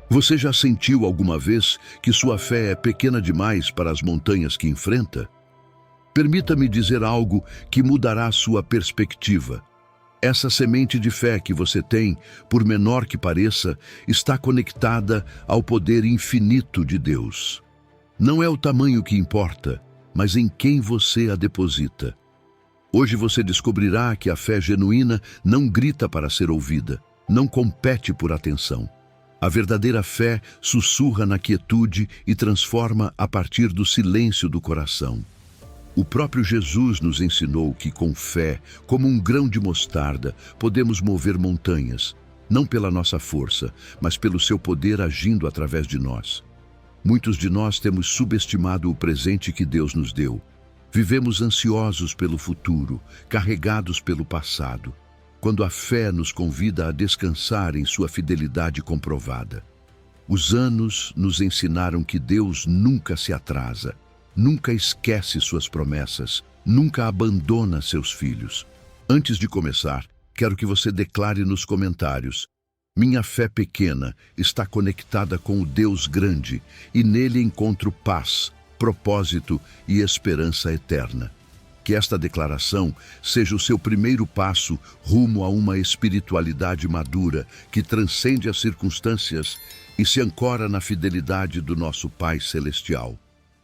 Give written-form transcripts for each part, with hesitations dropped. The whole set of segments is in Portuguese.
Você já sentiu alguma vez que sua fé é pequena demais para as montanhas que enfrenta? Permita-me dizer algo que mudará sua perspectiva. Essa semente de fé que você tem, por menor que pareça, está conectada ao poder infinito de Deus. Não é o tamanho que importa, mas em quem você a deposita. Hoje você descobrirá que a fé genuína não grita para ser ouvida, não compete por atenção. A verdadeira fé sussurra na quietude e transforma a partir do silêncio do coração. O próprio Jesus nos ensinou que com fé, como um grão de mostarda, podemos mover montanhas, não pela nossa força, mas pelo seu poder agindo através de nós. Muitos de nós temos subestimado o presente que Deus nos deu. Vivemos ansiosos pelo futuro, carregados pelo passado, quando a fé nos convida a descansar em sua fidelidade comprovada. Os anos nos ensinaram que Deus nunca se atrasa, nunca esquece suas promessas, nunca abandona seus filhos. Antes de começar, quero que você declare nos comentários: minha fé pequena está conectada com o Deus grande e nele encontro paz, propósito e esperança eterna. Que esta declaração seja o seu primeiro passo rumo a uma espiritualidade madura que transcende as circunstâncias e se ancora na fidelidade do nosso Pai Celestial.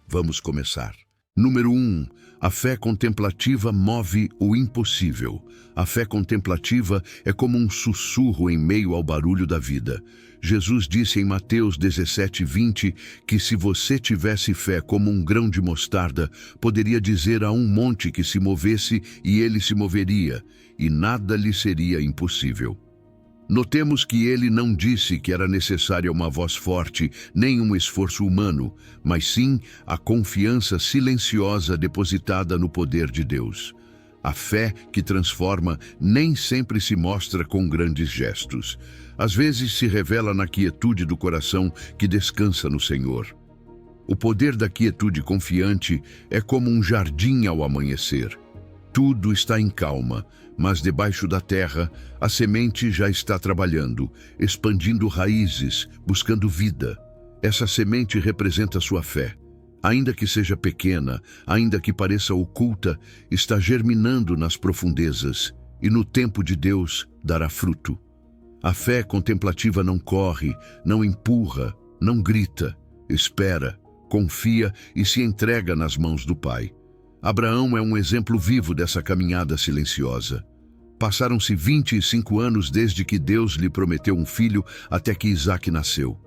Vamos começar. Número 1. A fé contemplativa move o impossível. A fé contemplativa é como um sussurro em meio ao barulho da vida. Jesus disse em Mateus 17:20 que se você tivesse fé como um grão de mostarda, poderia dizer a um monte que se movesse e ele se moveria, e nada lhe seria impossível. Notemos que ele não disse que era necessária uma voz forte, nem um esforço humano, mas sim a confiança silenciosa depositada no poder de Deus. A fé que transforma nem sempre se mostra com grandes gestos. Às vezes se revela na quietude do coração que descansa no Senhor. O poder da quietude confiante é como um jardim ao amanhecer. Tudo está em calma, mas debaixo da terra a semente já está trabalhando, expandindo raízes, buscando vida. Essa semente representa sua fé. Ainda que seja pequena, ainda que pareça oculta, está germinando nas profundezas e no tempo de Deus dará fruto. A fé contemplativa não corre, não empurra, não grita, espera, confia e se entrega nas mãos do Pai. Abraão é um exemplo vivo dessa caminhada silenciosa. Passaram-se 25 anos desde que Deus lhe prometeu um filho até que Isaque nasceu.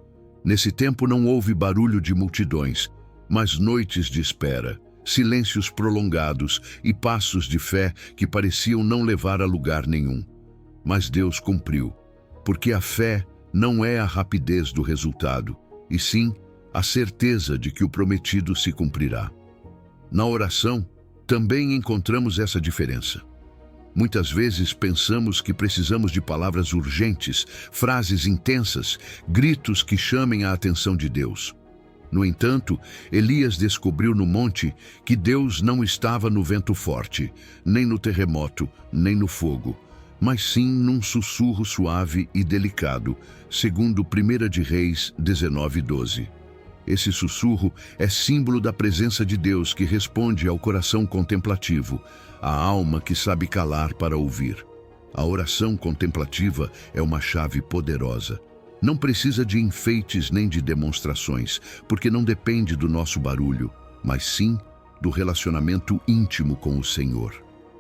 Nesse tempo não houve barulho de multidões, mas noites de espera, silêncios prolongados e passos de fé que pareciam não levar a lugar nenhum. Mas Deus cumpriu, porque a fé não é a rapidez do resultado, e sim a certeza de que o prometido se cumprirá. Na oração, também encontramos essa diferença. Muitas vezes pensamos que precisamos de palavras urgentes, frases intensas, gritos que chamem a atenção de Deus. No entanto, Elias descobriu no monte que Deus não estava no vento forte, nem no terremoto, nem no fogo, mas sim num sussurro suave e delicado, segundo 1 de Reis 19:12. Esse sussurro é símbolo da presença de Deus que responde ao coração contemplativo, a alma que sabe calar para ouvir. A oração contemplativa é uma chave poderosa. Não precisa de enfeites nem de demonstrações, porque não depende do nosso barulho, mas sim do relacionamento íntimo com o Senhor.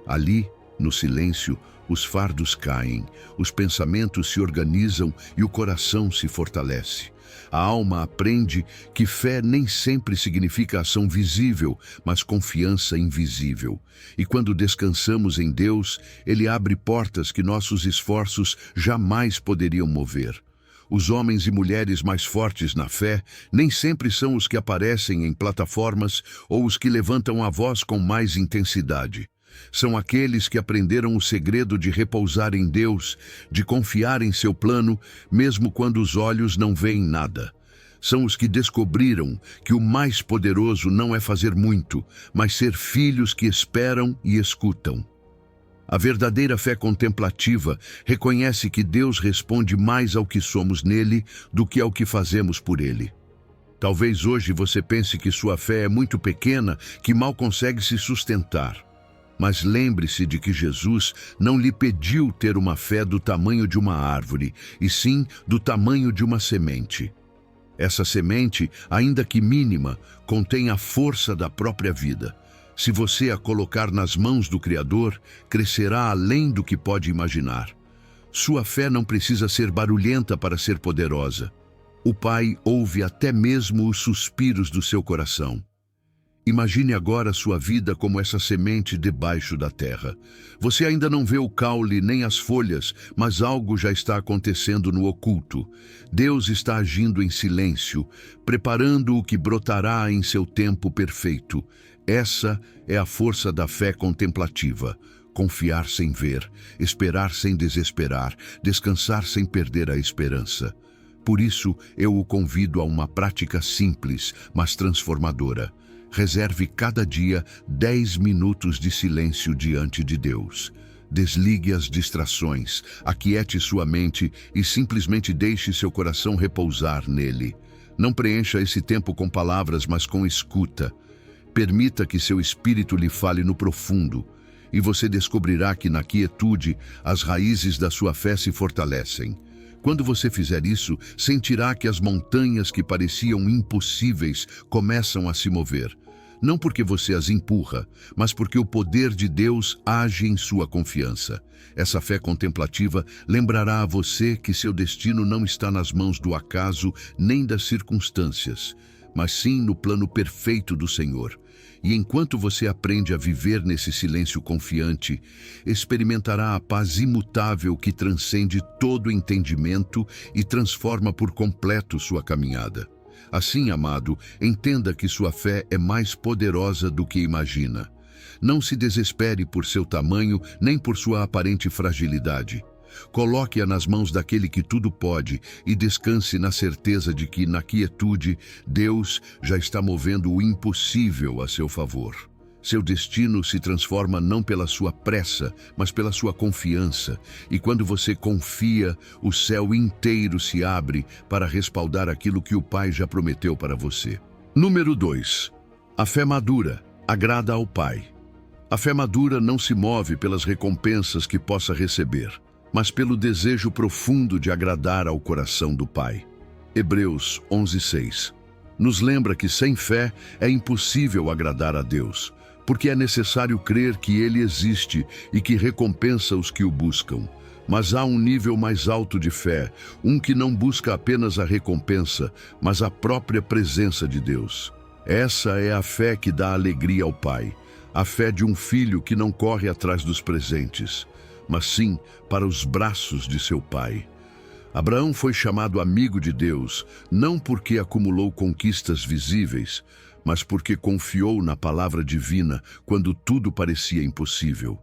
Ali, no silêncio, os fardos caem, os pensamentos se organizam e o coração se fortalece. A alma aprende que fé nem sempre significa ação visível, mas confiança invisível. E quando descansamos em Deus, Ele abre portas que nossos esforços jamais poderiam mover. Os homens e mulheres mais fortes na fé nem sempre são os que aparecem em plataformas ou os que levantam a voz com mais intensidade. São aqueles que aprenderam o segredo de repousar em Deus, de confiar em seu plano, mesmo quando os olhos não veem nada. São os que descobriram que o mais poderoso não é fazer muito, mas ser filhos que esperam e escutam. A verdadeira fé contemplativa reconhece que Deus responde mais ao que somos nele do que ao que fazemos por ele. Talvez hoje você pense que sua fé é muito pequena, que mal consegue se sustentar. Mas lembre-se de que Jesus não lhe pediu ter uma fé do tamanho de uma árvore, e sim do tamanho de uma semente. Essa semente, ainda que mínima, contém a força da própria vida. Se você a colocar nas mãos do Criador, crescerá além do que pode imaginar. Sua fé não precisa ser barulhenta para ser poderosa. O Pai ouve até mesmo os suspiros do seu coração. Imagine agora sua vida como essa semente debaixo da terra. Você ainda não vê o caule nem as folhas, mas algo já está acontecendo no oculto. Deus está agindo em silêncio, preparando o que brotará em seu tempo perfeito. Essa é a força da fé contemplativa. Confiar sem ver, esperar sem desesperar, descansar sem perder a esperança. Por isso, eu o convido a uma prática simples, mas transformadora. Reserve cada dia 10 minutos de silêncio diante de Deus. Desligue as distrações, aquiete sua mente e simplesmente deixe seu coração repousar nele. Não preencha esse tempo com palavras, mas com escuta. Permita que seu espírito lhe fale no profundo, e você descobrirá que na quietude as raízes da sua fé se fortalecem. Quando você fizer isso, sentirá que as montanhas que pareciam impossíveis começam a se mover. Não porque você as empurra, mas porque o poder de Deus age em sua confiança. Essa fé contemplativa lembrará a você que seu destino não está nas mãos do acaso nem das circunstâncias, mas sim no plano perfeito do Senhor. E enquanto você aprende a viver nesse silêncio confiante, experimentará a paz imutável que transcende todo entendimento e transforma por completo sua caminhada. Assim, amado, entenda que sua fé é mais poderosa do que imagina. Não se desespere por seu tamanho nem por sua aparente fragilidade. Coloque-a nas mãos daquele que tudo pode e descanse na certeza de que, na quietude, Deus já está movendo o impossível a seu favor. Seu destino se transforma não pela sua pressa, mas pela sua confiança. E quando você confia, o céu inteiro se abre para respaldar aquilo que o Pai já prometeu para você. Número 2. A fé madura agrada ao Pai. A fé madura não se move pelas recompensas que possa receber, mas pelo desejo profundo de agradar ao coração do Pai. Hebreus 11:6 nos lembra que sem fé é impossível agradar a Deus, porque é necessário crer que Ele existe e que recompensa os que o buscam. Mas há um nível mais alto de fé, um que não busca apenas a recompensa, mas a própria presença de Deus. Essa é a fé que dá alegria ao Pai, a fé de um filho que não corre atrás dos presentes, mas sim para os braços de seu pai. Abraão foi chamado amigo de Deus, não porque acumulou conquistas visíveis, mas porque confiou na palavra divina quando tudo parecia impossível.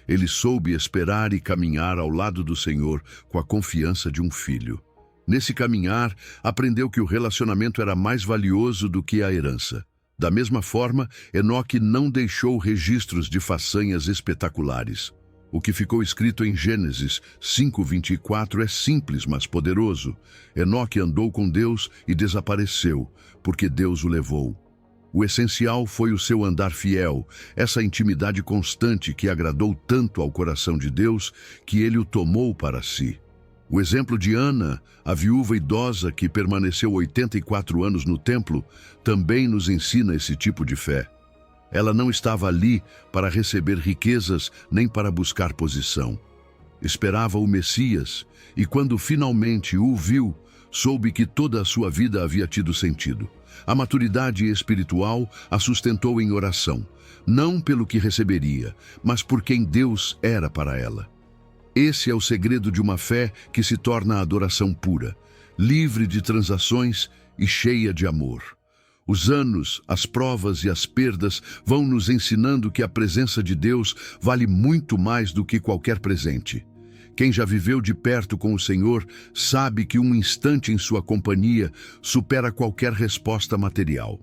Ele soube esperar e caminhar ao lado do Senhor com a confiança de um filho. Nesse caminhar, aprendeu que o relacionamento era mais valioso do que a herança. Da mesma forma, Enoque não deixou registros de façanhas espetaculares. O que ficou escrito em Gênesis 5:24 é simples, mas poderoso. Enoque andou com Deus e desapareceu, porque Deus o levou. O essencial foi o seu andar fiel, essa intimidade constante que agradou tanto ao coração de Deus que ele o tomou para si. O exemplo de Ana, a viúva idosa que permaneceu 84 anos no templo, também nos ensina esse tipo de fé. Ela não estava ali para receber riquezas nem para buscar posição. Esperava o Messias e, quando finalmente o viu, soube que toda a sua vida havia tido sentido. A maturidade espiritual a sustentou em oração, não pelo que receberia, mas por quem Deus era para ela. Esse é o segredo de uma fé que se torna adoração pura, livre de transações e cheia de amor. Os anos, as provas e as perdas vão nos ensinando que a presença de Deus vale muito mais do que qualquer presente. Quem já viveu de perto com o Senhor sabe que um instante em sua companhia supera qualquer resposta material.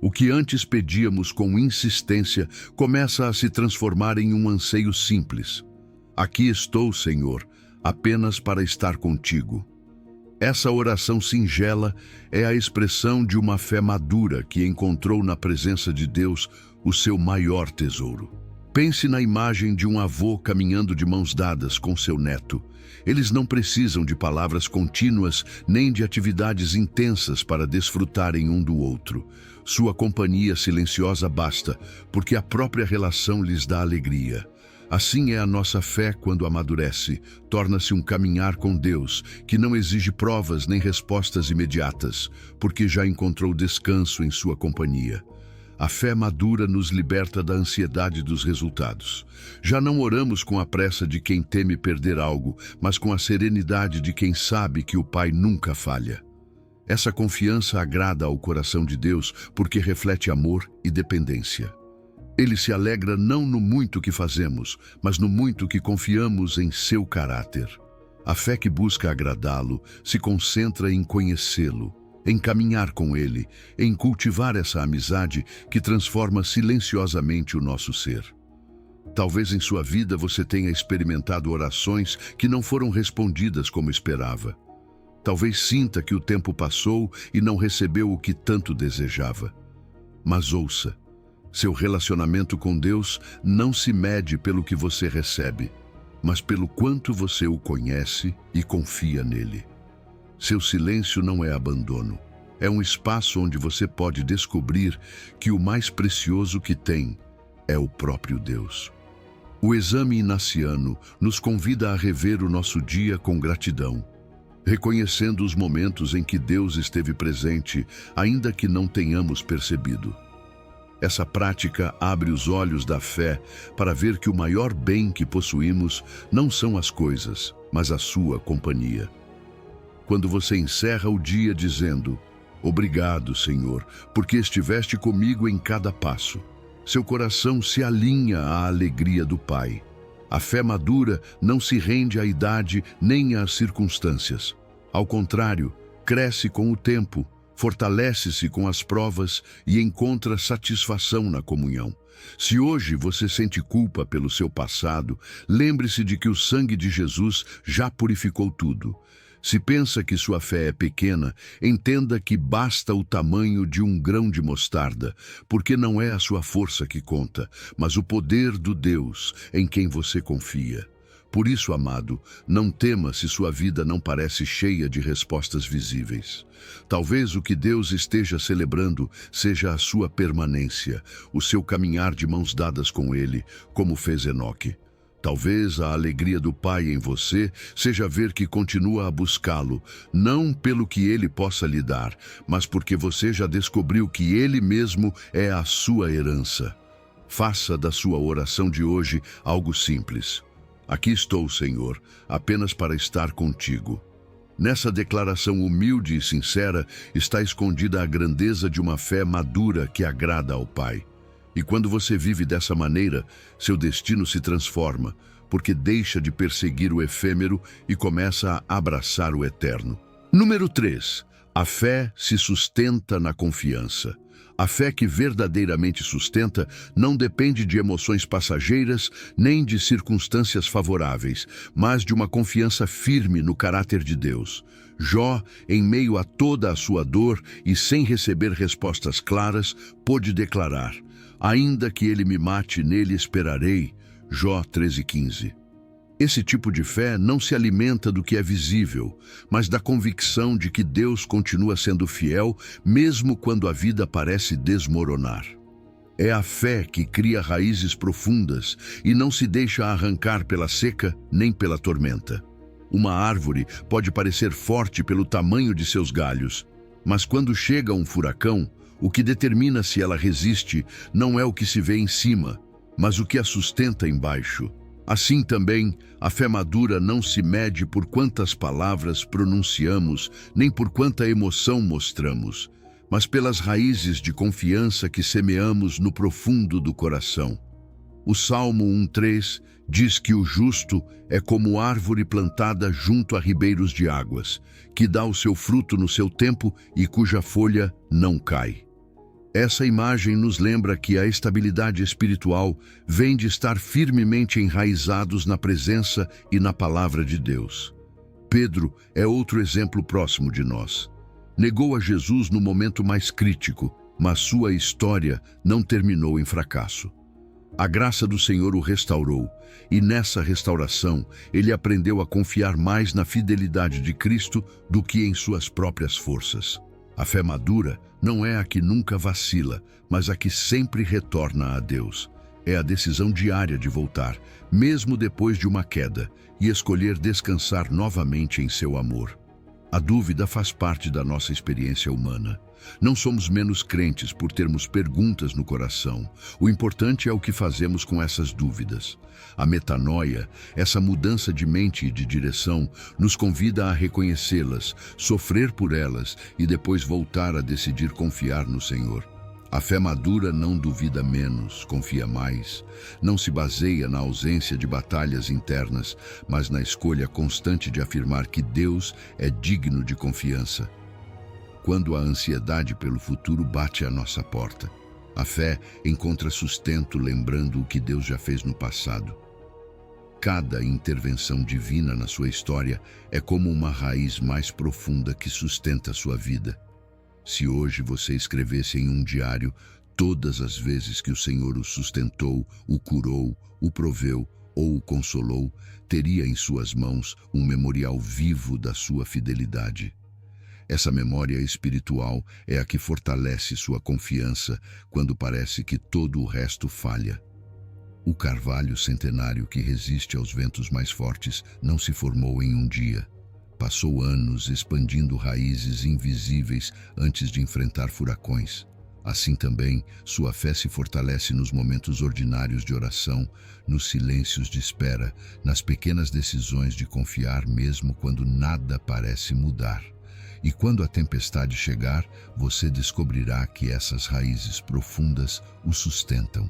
O que antes pedíamos com insistência começa a se transformar em um anseio simples. Aqui estou, Senhor, apenas para estar contigo. Essa oração singela é a expressão de uma fé madura que encontrou na presença de Deus o seu maior tesouro. Pense na imagem de um avô caminhando de mãos dadas com seu neto. Eles não precisam de palavras contínuas nem de atividades intensas para desfrutarem um do outro. Sua companhia silenciosa basta, porque a própria relação lhes dá alegria. Assim é a nossa fé quando amadurece, torna-se um caminhar com Deus, que não exige provas nem respostas imediatas, porque já encontrou descanso em sua companhia. A fé madura nos liberta da ansiedade dos resultados. Já não oramos com a pressa de quem teme perder algo, mas com a serenidade de quem sabe que o Pai nunca falha. Essa confiança agrada ao coração de Deus porque reflete amor e dependência. Ele se alegra não no muito que fazemos, mas no muito que confiamos em seu caráter. A fé que busca agradá-lo se concentra em conhecê-lo, em caminhar com ele, em cultivar essa amizade que transforma silenciosamente o nosso ser. Talvez em sua vida você tenha experimentado orações que não foram respondidas como esperava. Talvez sinta que o tempo passou e não recebeu o que tanto desejava. Mas ouça. Seu relacionamento com Deus não se mede pelo que você recebe, mas pelo quanto você o conhece e confia nele. Seu silêncio não é abandono. É um espaço onde você pode descobrir que o mais precioso que tem é o próprio Deus. O exame inaciano nos convida a rever o nosso dia com gratidão, reconhecendo os momentos em que Deus esteve presente, ainda que não tenhamos percebido. Essa prática abre os olhos da fé para ver que o maior bem que possuímos não são as coisas, mas a sua companhia. Quando você encerra o dia dizendo: "Obrigado, Senhor, porque estiveste comigo em cada passo", seu coração se alinha à alegria do Pai. A fé madura não se rende à idade nem às circunstâncias. Ao contrário, cresce com o tempo, fortalece-se com as provas e encontra satisfação na comunhão. Se hoje você sente culpa pelo seu passado, lembre-se de que o sangue de Jesus já purificou tudo. Se pensa que sua fé é pequena, entenda que basta o tamanho de um grão de mostarda, porque não é a sua força que conta, mas o poder do Deus em quem você confia. Por isso, amado, não tema se sua vida não parece cheia de respostas visíveis. Talvez o que Deus esteja celebrando seja a sua permanência, o seu caminhar de mãos dadas com Ele, como fez Enoque. Talvez a alegria do Pai em você seja ver que continua a buscá-lo, não pelo que Ele possa lhe dar, mas porque você já descobriu que Ele mesmo é a sua herança. Faça da sua oração de hoje algo simples. Aqui estou, Senhor, apenas para estar contigo. Nessa declaração humilde e sincera está escondida a grandeza de uma fé madura que agrada ao Pai. E quando você vive dessa maneira, seu destino se transforma, porque deixa de perseguir o efêmero e começa a abraçar o eterno. Número 3. A fé se sustenta na confiança. A fé que verdadeiramente sustenta não depende de emoções passageiras nem de circunstâncias favoráveis, mas de uma confiança firme no caráter de Deus. Jó, em meio a toda a sua dor e sem receber respostas claras, pôde declarar: "Ainda que ele me mate, nele esperarei." Jó 13:15. Esse tipo de fé não se alimenta do que é visível, mas da convicção de que Deus continua sendo fiel, mesmo quando a vida parece desmoronar. É a fé que cria raízes profundas e não se deixa arrancar pela seca nem pela tormenta. Uma árvore pode parecer forte pelo tamanho de seus galhos, mas quando chega um furacão, o que determina se ela resiste não é o que se vê em cima, mas o que a sustenta embaixo. Assim também, a fé madura não se mede por quantas palavras pronunciamos, nem por quanta emoção mostramos, mas pelas raízes de confiança que semeamos no profundo do coração. O Salmo 1:3 diz que o justo é como árvore plantada junto a ribeiros de águas, que dá o seu fruto no seu tempo e cuja folha não cai. Essa imagem nos lembra que a estabilidade espiritual vem de estar firmemente enraizados na presença e na palavra de Deus. Pedro é outro exemplo próximo de nós. Negou a Jesus no momento mais crítico, mas sua história não terminou em fracasso. A graça do Senhor o restaurou, e nessa restauração ele aprendeu a confiar mais na fidelidade de Cristo do que em suas próprias forças. A fé madura não é a que nunca vacila, mas a que sempre retorna a Deus. É a decisão diária de voltar, mesmo depois de uma queda, e escolher descansar novamente em seu amor. A dúvida faz parte da nossa experiência humana. Não somos menos crentes por termos perguntas no coração. O importante é o que fazemos com essas dúvidas. A metanoia, essa mudança de mente e de direção, nos convida a reconhecê-las, sofrer por elas e depois voltar a decidir confiar no Senhor. A fé madura não duvida menos, confia mais. Não se baseia na ausência de batalhas internas, mas na escolha constante de afirmar que Deus é digno de confiança. Quando a ansiedade pelo futuro bate à nossa porta, a fé encontra sustento lembrando o que Deus já fez no passado. Cada intervenção divina na sua história é como uma raiz mais profunda que sustenta sua vida. Se hoje você escrevesse em um diário todas as vezes que o Senhor o sustentou, o curou, o proveu ou o consolou, teria em suas mãos um memorial vivo da sua fidelidade. Essa memória espiritual é a que fortalece sua confiança quando parece que todo o resto falha. O carvalho centenário que resiste aos ventos mais fortes não se formou em um dia. Passou anos expandindo raízes invisíveis antes de enfrentar furacões. Assim também, sua fé se fortalece nos momentos ordinários de oração, nos silêncios de espera, nas pequenas decisões de confiar mesmo quando nada parece mudar. E quando a tempestade chegar, você descobrirá que essas raízes profundas o sustentam.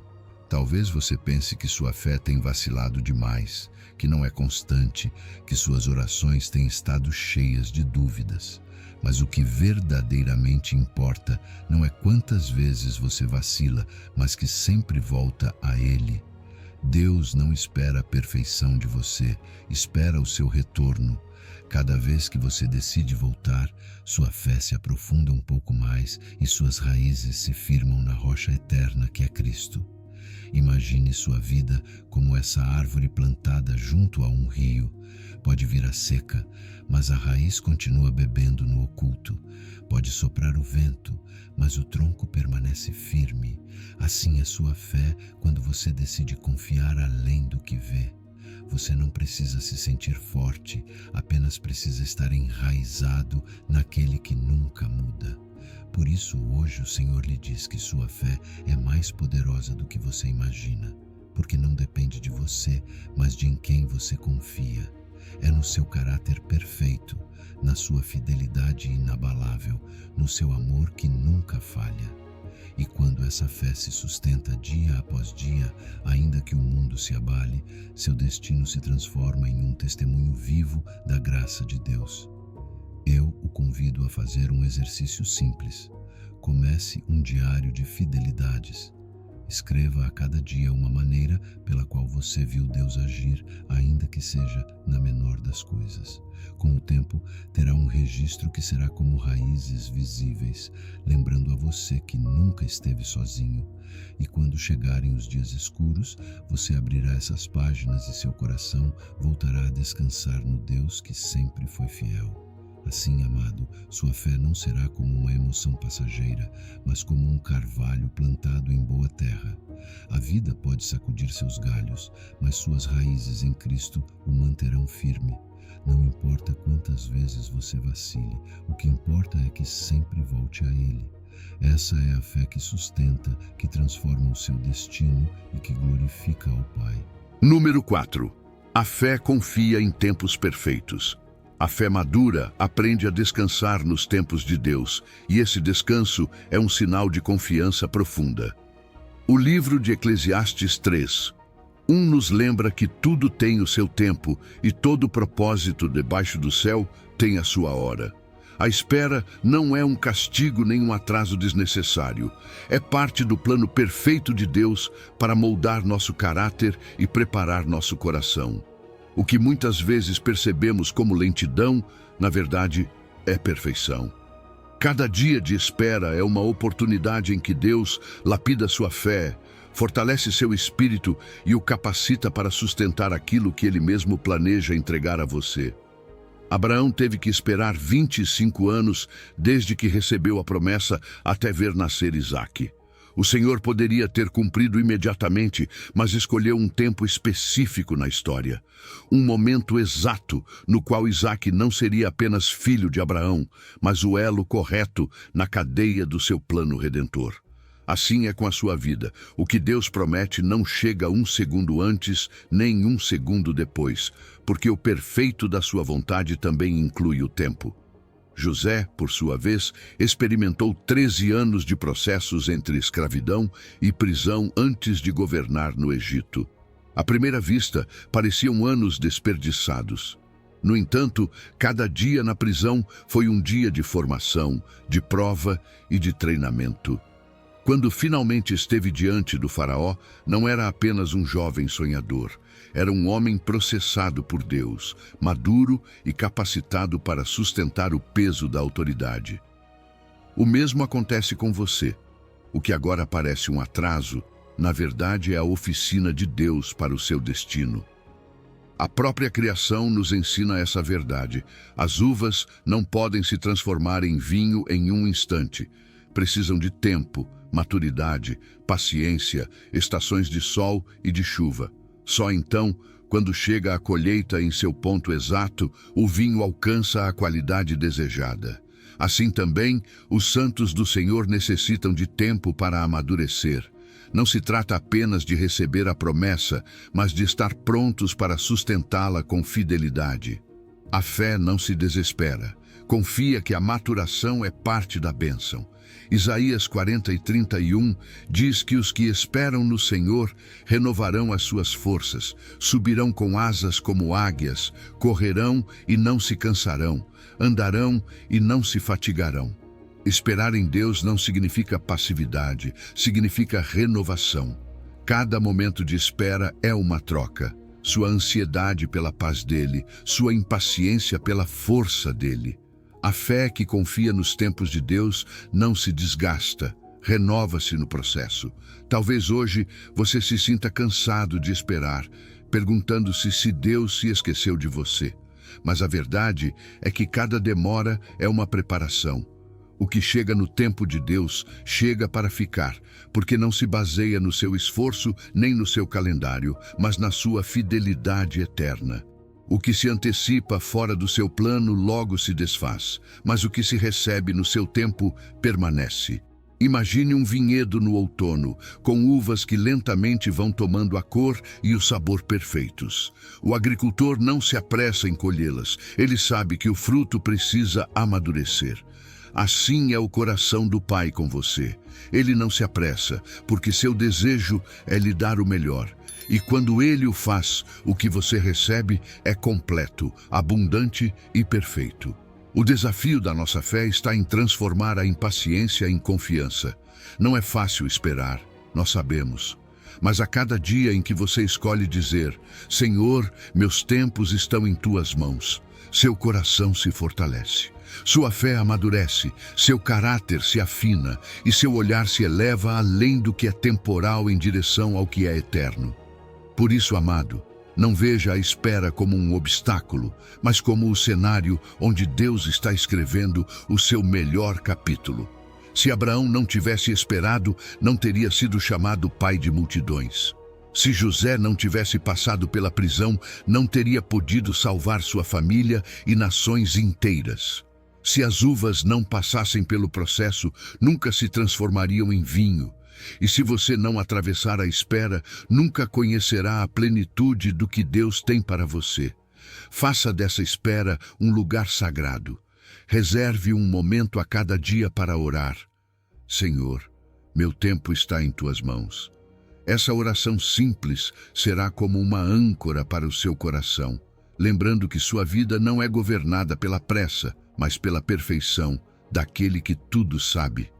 Talvez você pense que sua fé tem vacilado demais, que não é constante, que suas orações têm estado cheias de dúvidas. Mas o que verdadeiramente importa não é quantas vezes você vacila, mas que sempre volta a Ele. Deus não espera a perfeição de você, espera o seu retorno. Cada vez que você decide voltar, sua fé se aprofunda um pouco mais e suas raízes se firmam na rocha eterna que é Cristo. Imagine sua vida como essa árvore plantada junto a um rio. Pode vir a seca, mas a raiz continua bebendo no oculto. Pode soprar o vento, mas o tronco permanece firme. Assim é sua fé quando você decide confiar além do que vê. Você não precisa se sentir forte, apenas precisa estar enraizado naquele que nunca muda. Por isso, hoje o Senhor lhe diz que sua fé é mais poderosa do que você imagina, porque não depende de você, mas de em quem você confia. É no seu caráter perfeito, na sua fidelidade inabalável, no seu amor que nunca falha. E quando essa fé se sustenta dia após dia, ainda que o mundo se abale, seu destino se transforma em um testemunho vivo da graça de Deus. Eu o convido a fazer um exercício simples. Comece um diário de fidelidades. Escreva a cada dia uma maneira pela qual você viu Deus agir, ainda que seja na menor das coisas. Com o tempo, terá um registro que será como raízes visíveis, lembrando a você que nunca esteve sozinho. E quando chegarem os dias escuros, você abrirá essas páginas e seu coração voltará a descansar no Deus que sempre foi fiel. Assim, amado, sua fé não será como uma emoção passageira, mas como um carvalho plantado em boa terra. A vida pode sacudir seus galhos, mas suas raízes em Cristo o manterão firme. Não importa quantas vezes você vacile, o que importa é que sempre volte a Ele. Essa é a fé que sustenta, que transforma o seu destino e que glorifica ao Pai. Número 4. A fé confia em tempos perfeitos. A fé madura aprende a descansar nos tempos de Deus, e esse descanso é um sinal de confiança profunda. O livro de Eclesiastes 3:1 nos lembra que tudo tem o seu tempo e todo propósito debaixo do céu tem a sua hora. A espera não é um castigo nem um atraso desnecessário. É parte do plano perfeito de Deus para moldar nosso caráter e preparar nosso coração. O que muitas vezes percebemos como lentidão, na verdade, é perfeição. Cada dia de espera é uma oportunidade em que Deus lapida sua fé, fortalece seu espírito e o capacita para sustentar aquilo que Ele mesmo planeja entregar a você. Abraão teve que esperar 25 anos desde que recebeu a promessa até ver nascer Isaque. O Senhor poderia ter cumprido imediatamente, mas escolheu um tempo específico na história. Um momento exato no qual Isaque não seria apenas filho de Abraão, mas o elo correto na cadeia do seu plano redentor. Assim é com a sua vida. O que Deus promete não chega um segundo antes, nem um segundo depois, porque o perfeito da sua vontade também inclui o tempo. José, por sua vez, experimentou 13 anos de processos entre escravidão e prisão antes de governar no Egito. À primeira vista, pareciam anos desperdiçados. No entanto, cada dia na prisão foi um dia de formação, de prova e de treinamento. Quando finalmente esteve diante do faraó, não era apenas um jovem sonhador. Era um homem processado por Deus, maduro e capacitado para sustentar o peso da autoridade. O mesmo acontece com você. O que agora parece um atraso, na verdade é a oficina de Deus para o seu destino. A própria criação nos ensina essa verdade. As uvas não podem se transformar em vinho em um instante. Precisam de tempo, maturidade, paciência, estações de sol e de chuva. Só então, quando chega a colheita em seu ponto exato, o vinho alcança a qualidade desejada. Assim também, os santos do Senhor necessitam de tempo para amadurecer. Não se trata apenas de receber a promessa, mas de estar prontos para sustentá-la com fidelidade. A fé não se desespera. Confia que a maturação é parte da bênção. Isaías 40:31 diz que os que esperam no Senhor renovarão as suas forças, subirão com asas como águias, correrão e não se cansarão, andarão e não se fatigarão. Esperar em Deus não significa passividade, significa renovação. Cada momento de espera é uma troca. Sua ansiedade pela paz dele, sua impaciência pela força dele. A fé que confia nos tempos de Deus não se desgasta, renova-se no processo. Talvez hoje você se sinta cansado de esperar, perguntando-se se Deus se esqueceu de você. Mas a verdade é que cada demora é uma preparação. O que chega no tempo de Deus chega para ficar, porque não se baseia no seu esforço nem no seu calendário, mas na sua fidelidade eterna. O que se antecipa fora do seu plano logo se desfaz, mas o que se recebe no seu tempo permanece. Imagine um vinhedo no outono, com uvas que lentamente vão tomando a cor e o sabor perfeitos. O agricultor não se apressa em colhê-las, ele sabe que o fruto precisa amadurecer. Assim é o coração do Pai com você. Ele não se apressa, porque seu desejo é lhe dar o melhor. E quando Ele o faz, o que você recebe é completo, abundante e perfeito. O desafio da nossa fé está em transformar a impaciência em confiança. Não é fácil esperar, nós sabemos. Mas a cada dia em que você escolhe dizer, Senhor, meus tempos estão em Tuas mãos, seu coração se fortalece. Sua fé amadurece, seu caráter se afina e seu olhar se eleva além do que é temporal em direção ao que é eterno. Por isso, amado, não veja a espera como um obstáculo, mas como o cenário onde Deus está escrevendo o seu melhor capítulo. Se Abraão não tivesse esperado, não teria sido chamado pai de multidões. Se José não tivesse passado pela prisão, não teria podido salvar sua família e nações inteiras. Se as uvas não passassem pelo processo, nunca se transformariam em vinho. E se você não atravessar a espera, nunca conhecerá a plenitude do que Deus tem para você. Faça dessa espera um lugar sagrado. Reserve um momento a cada dia para orar. Senhor, meu tempo está em Tuas mãos. Essa oração simples será como uma âncora para o seu coração, lembrando que sua vida não é governada pela pressa, mas pela perfeição daquele que tudo sabe.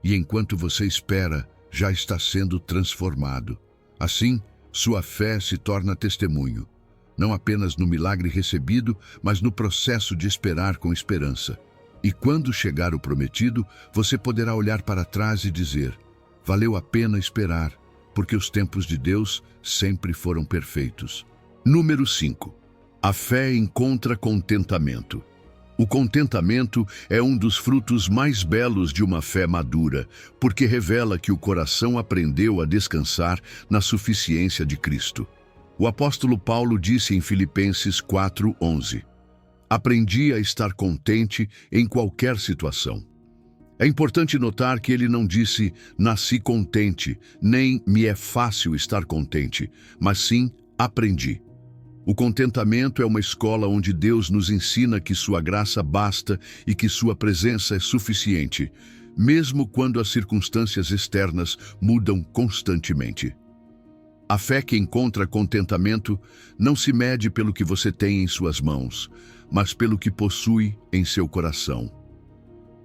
E enquanto você espera, já está sendo transformado. Assim, sua fé se torna testemunho, não apenas no milagre recebido, mas no processo de esperar com esperança. E quando chegar o prometido, você poderá olhar para trás e dizer: valeu a pena esperar, porque os tempos de Deus sempre foram perfeitos. Número 5. A fé encontra contentamento. O contentamento é um dos frutos mais belos de uma fé madura, porque revela que o coração aprendeu a descansar na suficiência de Cristo. O apóstolo Paulo disse em Filipenses 4:11: aprendi a estar contente em qualquer situação. É importante notar que ele não disse nasci contente, nem me é fácil estar contente, mas sim aprendi. O contentamento é uma escola onde Deus nos ensina que sua graça basta e que sua presença é suficiente, mesmo quando as circunstâncias externas mudam constantemente. A fé que encontra contentamento não se mede pelo que você tem em suas mãos, mas pelo que possui em seu coração.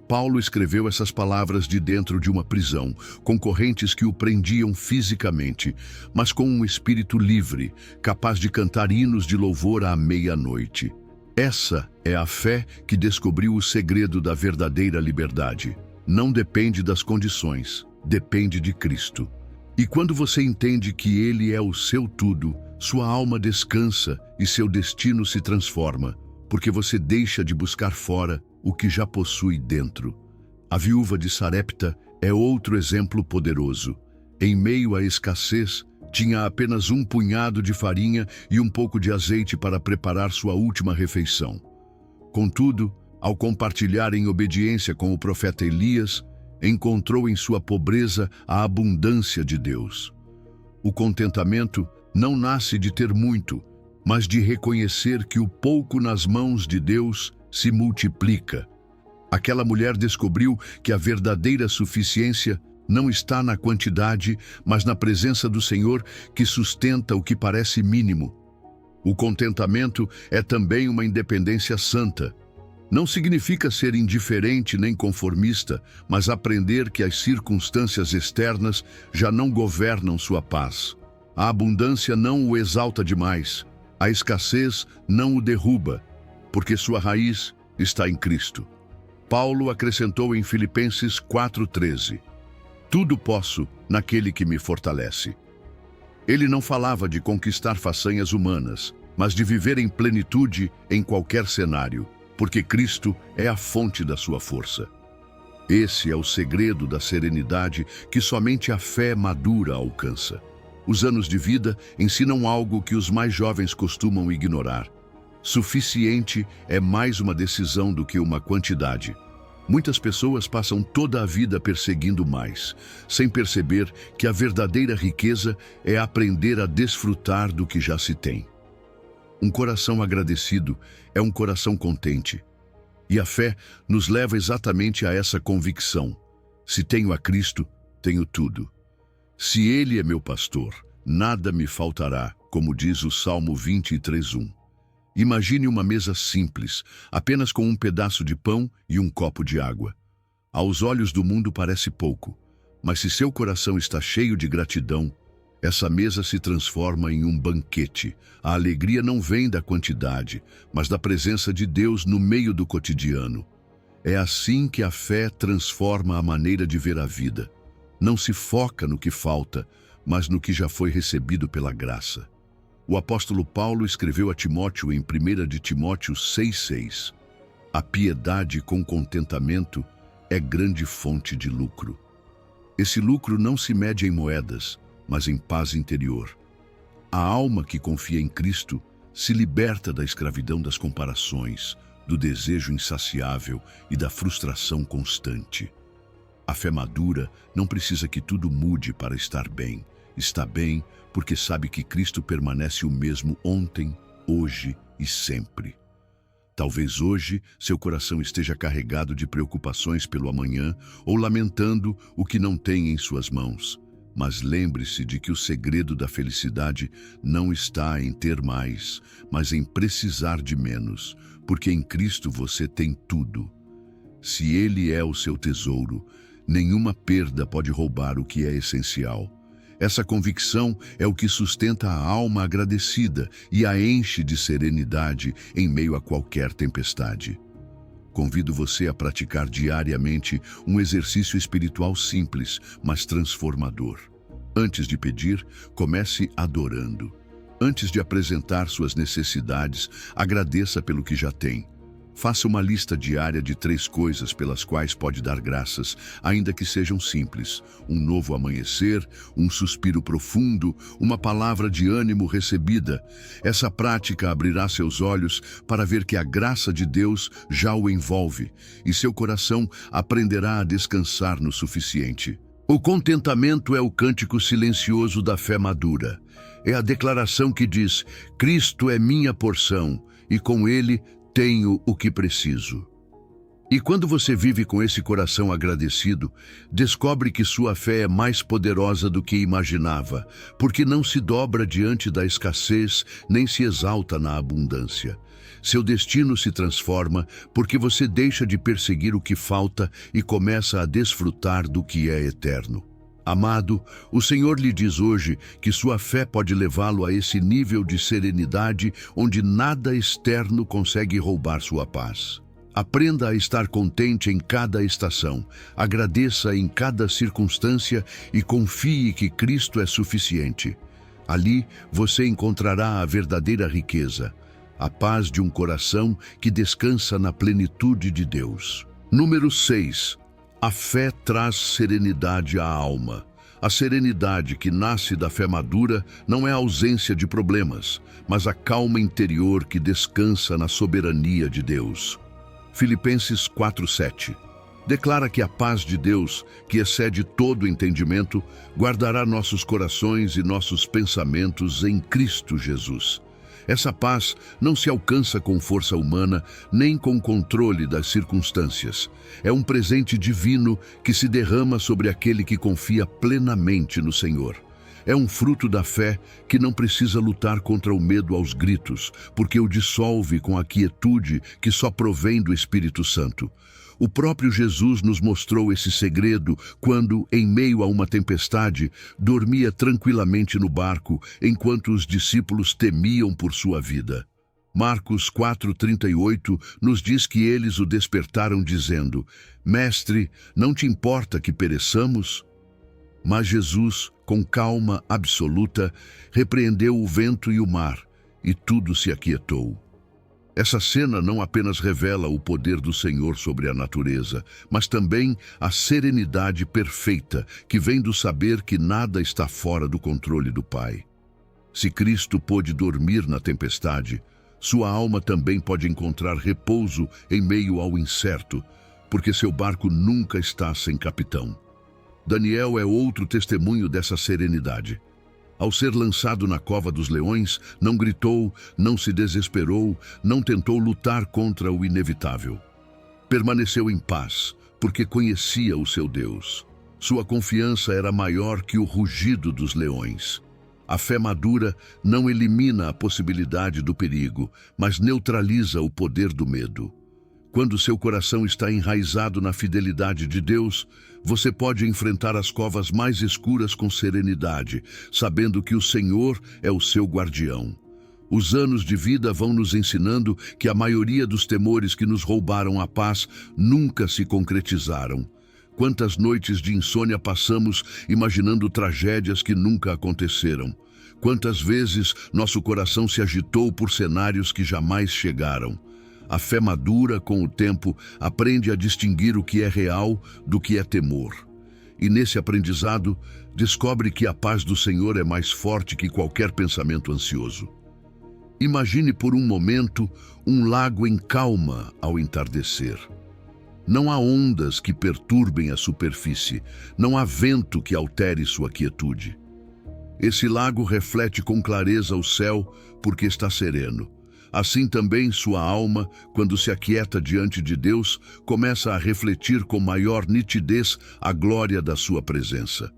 Paulo escreveu essas palavras de dentro de uma prisão, com correntes que o prendiam fisicamente, mas com um espírito livre, capaz de cantar hinos de louvor à meia-noite. Essa é a fé que descobriu o segredo da verdadeira liberdade. Não depende das condições, depende de Cristo. E quando você entende que Ele é o seu tudo, sua alma descansa e seu destino se transforma, porque você deixa de buscar fora o que já possui dentro. A viúva de Sarepta é outro exemplo poderoso. Em meio à escassez, tinha apenas um punhado de farinha e um pouco de azeite para preparar sua última refeição. Contudo, ao compartilhar em obediência com o profeta Elias, encontrou em sua pobreza a abundância de Deus. O contentamento não nasce de ter muito, mas de reconhecer que o pouco nas mãos de Deus se multiplica. Aquela mulher descobriu que a verdadeira suficiência não está na quantidade, mas na presença do Senhor que sustenta o que parece mínimo. O contentamento é também uma independência santa. Não significa ser indiferente nem conformista, mas aprender que as circunstâncias externas já não governam sua paz. A abundância não o exalta demais, a escassez não o derruba, porque sua raiz está em Cristo. Paulo acrescentou em Filipenses 4:13: tudo posso naquele que me fortalece. Ele não falava de conquistar façanhas humanas, mas de viver em plenitude em qualquer cenário, porque Cristo é a fonte da sua força. Esse é o segredo da serenidade que somente a fé madura alcança. Os anos de vida ensinam algo que os mais jovens costumam ignorar. Suficiente é mais uma decisão do que uma quantidade. Muitas pessoas passam toda a vida perseguindo mais, sem perceber que a verdadeira riqueza é aprender a desfrutar do que já se tem. Um coração agradecido é um coração contente. E a fé nos leva exatamente a essa convicção. Se tenho a Cristo, tenho tudo. Se Ele é meu pastor, nada me faltará, como diz o Salmo 23:1. Imagine uma mesa simples, apenas com um pedaço de pão e um copo de água. Aos olhos do mundo parece pouco, mas se seu coração está cheio de gratidão, essa mesa se transforma em um banquete. A alegria não vem da quantidade, mas da presença de Deus no meio do cotidiano. É assim que a fé transforma a maneira de ver a vida. Não se foca no que falta, mas no que já foi recebido pela graça. O apóstolo Paulo escreveu a Timóteo em 1 de Timóteo 6:6: a piedade com contentamento é grande fonte de lucro. Esse lucro não se mede em moedas, mas em paz interior. A alma que confia em Cristo se liberta da escravidão das comparações, do desejo insaciável e da frustração constante. A fé madura não precisa que tudo mude para estar bem. Está bem porque sabe que Cristo permanece o mesmo ontem, hoje e sempre. Talvez hoje seu coração esteja carregado de preocupações pelo amanhã ou lamentando o que não tem em suas mãos. Mas lembre-se de que o segredo da felicidade não está em ter mais, mas em precisar de menos, porque em Cristo você tem tudo. Se Ele é o seu tesouro, nenhuma perda pode roubar o que é essencial. Essa convicção é o que sustenta a alma agradecida e a enche de serenidade em meio a qualquer tempestade. Convido você a praticar diariamente um exercício espiritual simples, mas transformador. Antes de pedir, comece adorando. Antes de apresentar suas necessidades, agradeça pelo que já tem. Faça uma lista diária de 3 coisas pelas quais pode dar graças, ainda que sejam simples. Um novo amanhecer, um suspiro profundo, uma palavra de ânimo recebida. Essa prática abrirá seus olhos para ver que a graça de Deus já o envolve, e seu coração aprenderá a descansar no suficiente. O contentamento é o cântico silencioso da fé madura. É a declaração que diz: Cristo é minha porção, e com Ele tenho o que preciso. E quando você vive com esse coração agradecido, descobre que sua fé é mais poderosa do que imaginava, porque não se dobra diante da escassez, nem se exalta na abundância. Seu destino se transforma porque você deixa de perseguir o que falta e começa a desfrutar do que é eterno. Amado, o Senhor lhe diz hoje que sua fé pode levá-lo a esse nível de serenidade onde nada externo consegue roubar sua paz. Aprenda a estar contente em cada estação, agradeça em cada circunstância e confie que Cristo é suficiente. Ali você encontrará a verdadeira riqueza, a paz de um coração que descansa na plenitude de Deus. Número 6. A fé traz serenidade à alma. A serenidade que nasce da fé madura não é a ausência de problemas, mas a calma interior que descansa na soberania de Deus. Filipenses 4:7 declara que a paz de Deus, que excede todo entendimento, guardará nossos corações e nossos pensamentos em Cristo Jesus. Essa paz não se alcança com força humana, nem com controle das circunstâncias. É um presente divino que se derrama sobre aquele que confia plenamente no Senhor. É um fruto da fé que não precisa lutar contra o medo aos gritos, porque o dissolve com a quietude que só provém do Espírito Santo. O próprio Jesus nos mostrou esse segredo quando, em meio a uma tempestade, dormia tranquilamente no barco, enquanto os discípulos temiam por sua vida. Marcos 4:38 nos diz que eles o despertaram dizendo: Mestre, não te importa que pereçamos? Mas Jesus, com calma absoluta, repreendeu o vento e o mar, e tudo se aquietou. Essa cena não apenas revela o poder do Senhor sobre a natureza, mas também a serenidade perfeita que vem do saber que nada está fora do controle do Pai. Se Cristo pôde dormir na tempestade, sua alma também pode encontrar repouso em meio ao incerto, porque seu barco nunca está sem capitão. Daniel é outro testemunho dessa serenidade. Ao ser lançado na cova dos leões, não gritou, não se desesperou, não tentou lutar contra o inevitável. Permaneceu em paz, porque conhecia o seu Deus. Sua confiança era maior que o rugido dos leões. A fé madura não elimina a possibilidade do perigo, mas neutraliza o poder do medo. Quando seu coração está enraizado na fidelidade de Deus, você pode enfrentar as covas mais escuras com serenidade, sabendo que o Senhor é o seu guardião. Os anos de vida vão nos ensinando que a maioria dos temores que nos roubaram a paz nunca se concretizaram. Quantas noites de insônia passamos imaginando tragédias que nunca aconteceram? Quantas vezes nosso coração se agitou por cenários que jamais chegaram? A fé madura, com o tempo, aprende a distinguir o que é real do que é temor. E nesse aprendizado, descobre que a paz do Senhor é mais forte que qualquer pensamento ansioso. Imagine por um momento um lago em calma ao entardecer. Não há ondas que perturbem a superfície, não há vento que altere sua quietude. Esse lago reflete com clareza o céu porque está sereno. Assim também sua alma, quando se aquieta diante de Deus, começa a refletir com maior nitidez a glória da sua presença.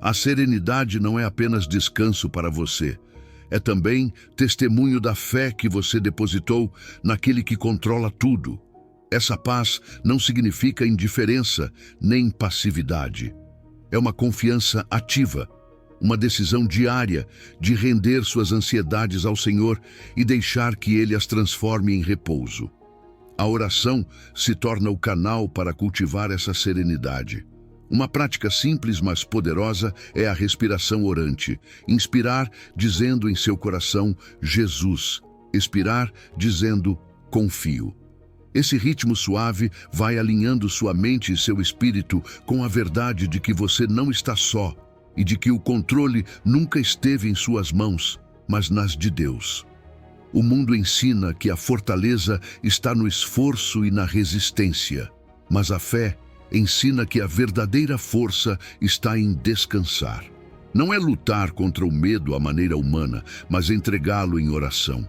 A serenidade não é apenas descanso para você, é também testemunho da fé que você depositou naquele que controla tudo. Essa paz não significa indiferença nem passividade. É uma confiança ativa, uma decisão diária de render suas ansiedades ao Senhor e deixar que Ele as transforme em repouso. A oração se torna o canal para cultivar essa serenidade. Uma prática simples, mas poderosa, é a respiração orante. Inspirar dizendo em seu coração, Jesus. Expirar dizendo, confio. Esse ritmo suave vai alinhando sua mente e seu espírito com a verdade de que você não está só e de que o controle nunca esteve em suas mãos, mas nas de Deus. O mundo ensina que a fortaleza está no esforço e na resistência, mas a fé ensina que a verdadeira força está em descansar. Não é lutar contra o medo à maneira humana, mas entregá-lo em oração.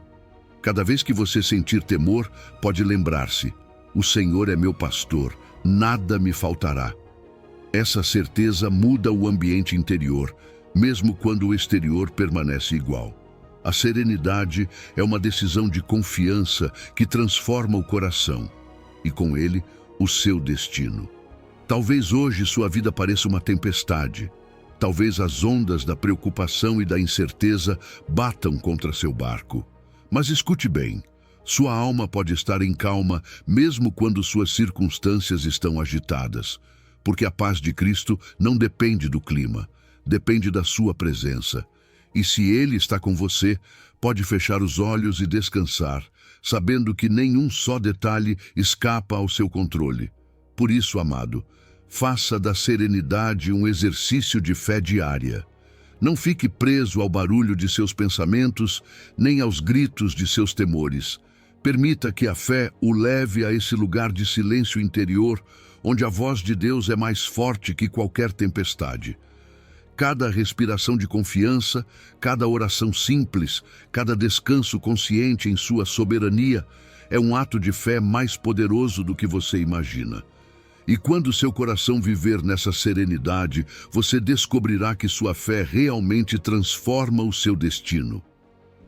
Cada vez que você sentir temor, pode lembrar-se: o Senhor é meu pastor, nada me faltará. Essa certeza muda o ambiente interior, mesmo quando o exterior permanece igual. A serenidade é uma decisão de confiança que transforma o coração e, com ele, o seu destino. Talvez hoje sua vida pareça uma tempestade. Talvez as ondas da preocupação e da incerteza batam contra seu barco. Mas escute bem, sua alma pode estar em calma mesmo quando suas circunstâncias estão agitadas, porque a paz de Cristo não depende do clima, depende da sua presença. E se Ele está com você, pode fechar os olhos e descansar, sabendo que nenhum só detalhe escapa ao seu controle. Por isso, amado, faça da serenidade um exercício de fé diária. Não fique preso ao barulho de seus pensamentos, nem aos gritos de seus temores. Permita que a fé o leve a esse lugar de silêncio interior, onde a voz de Deus é mais forte que qualquer tempestade. Cada respiração de confiança, cada oração simples, cada descanso consciente em sua soberania é um ato de fé mais poderoso do que você imagina. E quando seu coração viver nessa serenidade, você descobrirá que sua fé realmente transforma o seu destino.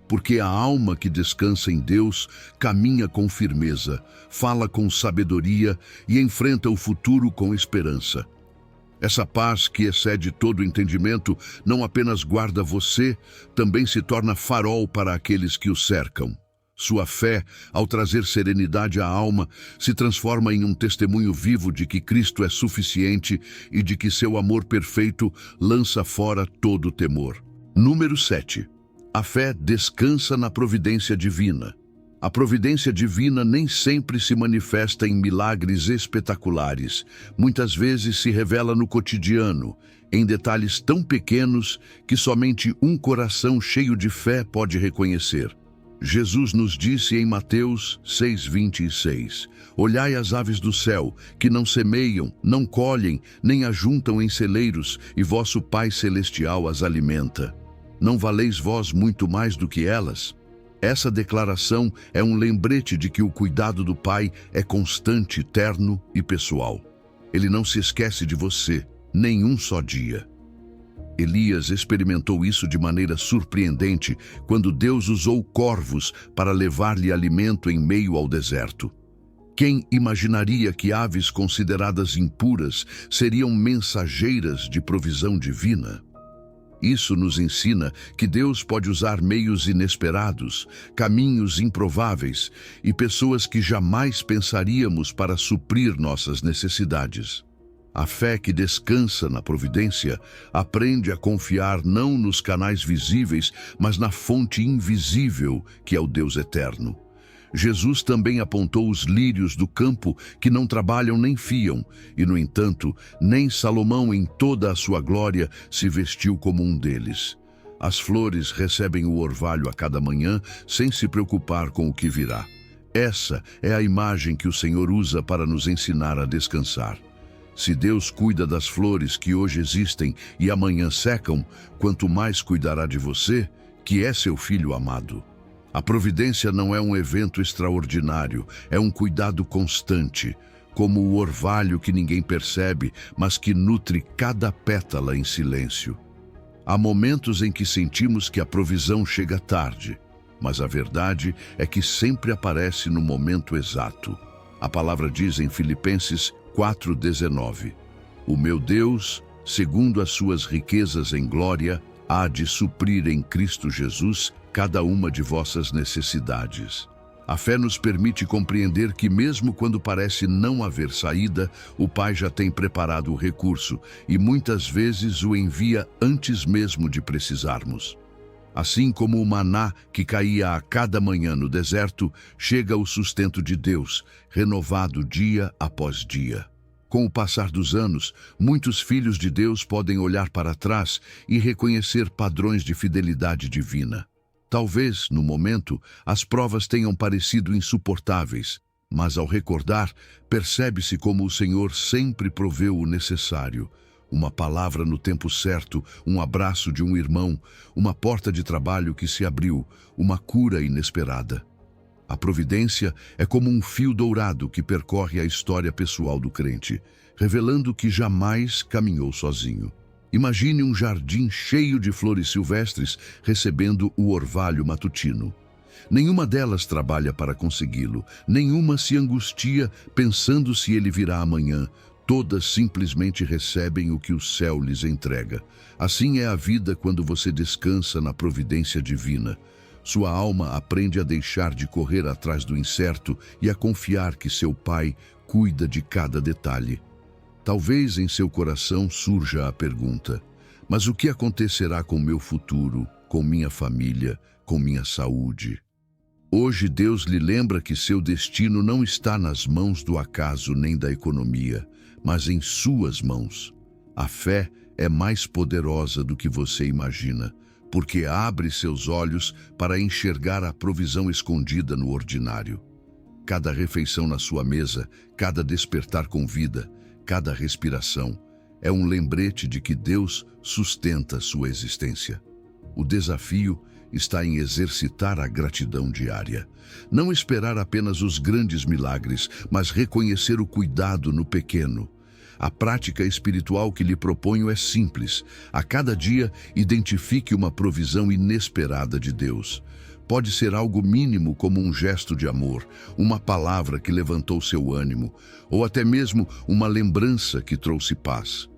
Porque a alma que descansa em Deus caminha com firmeza, fala com sabedoria e enfrenta o futuro com esperança. Essa paz que excede todo entendimento não apenas guarda você, também se torna farol para aqueles que o cercam. Sua fé, ao trazer serenidade à alma, se transforma em um testemunho vivo de que Cristo é suficiente e de que seu amor perfeito lança fora todo temor. Número 7. A fé descansa na providência divina. A providência divina nem sempre se manifesta em milagres espetaculares. Muitas vezes se revela no cotidiano, em detalhes tão pequenos que somente um coração cheio de fé pode reconhecer. Jesus nos disse em Mateus 6:26, olhai as aves do céu, que não semeiam, não colhem, nem ajuntam em celeiros, e vosso Pai Celestial as alimenta. Não valeis vós muito mais do que elas? Essa declaração é um lembrete de que o cuidado do Pai é constante, terno e pessoal. Ele não se esquece de você, nem um só dia. Elias experimentou isso de maneira surpreendente quando Deus usou corvos para levar-lhe alimento em meio ao deserto. Quem imaginaria que aves consideradas impuras seriam mensageiras de provisão divina? Isso nos ensina que Deus pode usar meios inesperados, caminhos improváveis e pessoas que jamais pensaríamos para suprir nossas necessidades. A fé que descansa na providência aprende a confiar não nos canais visíveis, mas na fonte invisível, que é o Deus eterno. Jesus também apontou os lírios do campo que não trabalham nem fiam, e, no entanto, nem Salomão em toda a sua glória se vestiu como um deles. As flores recebem o orvalho a cada manhã sem se preocupar com o que virá. Essa é a imagem que o Senhor usa para nos ensinar a descansar. Se Deus cuida das flores que hoje existem e amanhã secam, quanto mais cuidará de você, que é seu filho amado. A providência não é um evento extraordinário, é um cuidado constante, como o orvalho que ninguém percebe, mas que nutre cada pétala em silêncio. Há momentos em que sentimos que a provisão chega tarde, mas a verdade é que sempre aparece no momento exato. A palavra diz em Filipenses 4,19: O meu Deus, segundo as suas riquezas em glória, há de suprir em Cristo Jesus cada uma de vossas necessidades. A fé nos permite compreender que mesmo quando parece não haver saída, o Pai já tem preparado o recurso e muitas vezes o envia antes mesmo de precisarmos. Assim como o maná que caía a cada manhã no deserto, chega o sustento de Deus, renovado dia após dia. Com o passar dos anos, muitos filhos de Deus podem olhar para trás e reconhecer padrões de fidelidade divina. Talvez, no momento, as provas tenham parecido insuportáveis, mas ao recordar, percebe-se como o Senhor sempre proveu o necessário. Uma palavra no tempo certo, um abraço de um irmão, uma porta de trabalho que se abriu, uma cura inesperada. A providência é como um fio dourado que percorre a história pessoal do crente, revelando que jamais caminhou sozinho. Imagine um jardim cheio de flores silvestres recebendo o orvalho matutino. Nenhuma delas trabalha para consegui-lo, nenhuma se angustia pensando se ele virá amanhã. Todas simplesmente recebem o que o céu lhes entrega. Assim é a vida quando você descansa na providência divina. Sua alma aprende a deixar de correr atrás do incerto e a confiar que seu Pai cuida de cada detalhe. Talvez em seu coração surja a pergunta: mas o que acontecerá com meu futuro, com minha família, com minha saúde? Hoje Deus lhe lembra que seu destino não está nas mãos do acaso nem da economia, mas em suas mãos. A fé é mais poderosa do que você imagina, porque abre seus olhos para enxergar a provisão escondida no ordinário. Cada refeição na sua mesa, cada despertar com vida, cada respiração, é um lembrete de que Deus sustenta sua existência. O desafio está em exercitar a gratidão diária. Não esperar apenas os grandes milagres, mas reconhecer o cuidado no pequeno. A prática espiritual que lhe proponho é simples. A cada dia, identifique uma provisão inesperada de Deus. Pode ser algo mínimo como um gesto de amor, uma palavra que levantou seu ânimo, ou até mesmo uma lembrança que trouxe paz.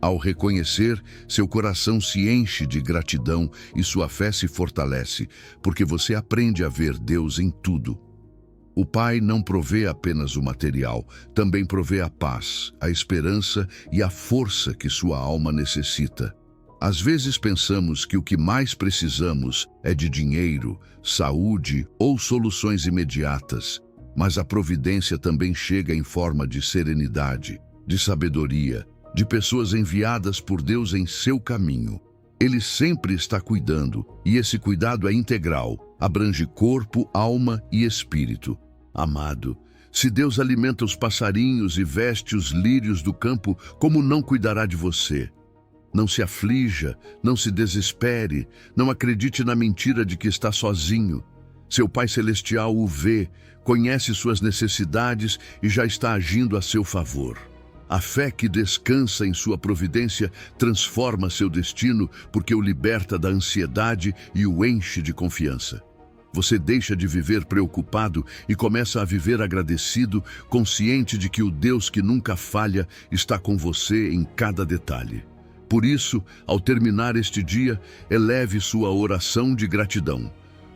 Ao reconhecer, seu coração se enche de gratidão e sua fé se fortalece, porque você aprende a ver Deus em tudo. O Pai não provê apenas o material, também provê a paz, a esperança e a força que sua alma necessita. Às vezes pensamos que o que mais precisamos é de dinheiro, saúde ou soluções imediatas, mas a providência também chega em forma de serenidade, de sabedoria, de pessoas enviadas por Deus em seu caminho. Ele sempre está cuidando, e esse cuidado é integral, abrange corpo, alma e espírito. Amado, se Deus alimenta os passarinhos e veste os lírios do campo, como não cuidará de você? Não se aflija, não se desespere, não acredite na mentira de que está sozinho. Seu Pai Celestial o vê, conhece suas necessidades e já está agindo a seu favor. A fé que descansa em sua providência transforma seu destino porque o liberta da ansiedade e o enche de confiança. Você deixa de viver preocupado e começa a viver agradecido, consciente de que o Deus que nunca falha está com você em cada detalhe. Por isso, ao terminar este dia, eleve sua oração de gratidão.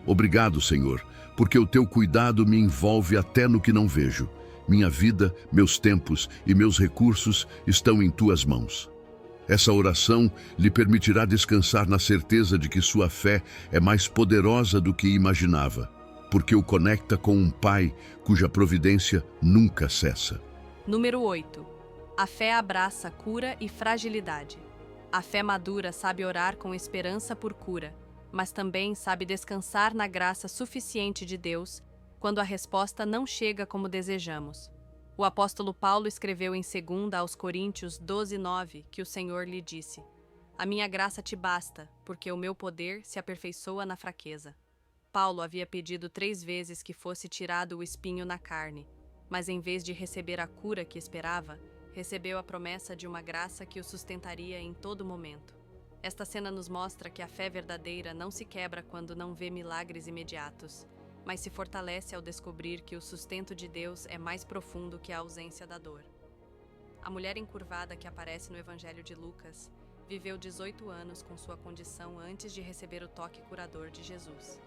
Obrigado, Senhor, porque o teu cuidado me envolve até no que não vejo. Minha vida, meus tempos e meus recursos estão em tuas mãos. Essa oração lhe permitirá descansar na certeza de que sua fé é mais poderosa do que imaginava, porque o conecta com um Pai cuja providência nunca cessa. Número 8. A fé abraça cura e fragilidade. A fé madura sabe orar com esperança por cura, mas também sabe descansar na graça suficiente de Deus quando a resposta não chega como desejamos. O apóstolo Paulo escreveu em 2 aos Coríntios 12:9 que o Senhor lhe disse: A minha graça te basta, porque o meu poder se aperfeiçoa na fraqueza. Paulo havia pedido 3 vezes que fosse tirado o espinho na carne, mas em vez de receber a cura que esperava, recebeu a promessa de uma graça que o sustentaria em todo momento. Esta cena nos mostra que a fé verdadeira não se quebra quando não vê milagres imediatos, mas se fortalece ao descobrir que o sustento de Deus é mais profundo que a ausência da dor. A mulher encurvada que aparece no Evangelho de Lucas viveu 18 anos com sua condição antes de receber o toque curador de Jesus.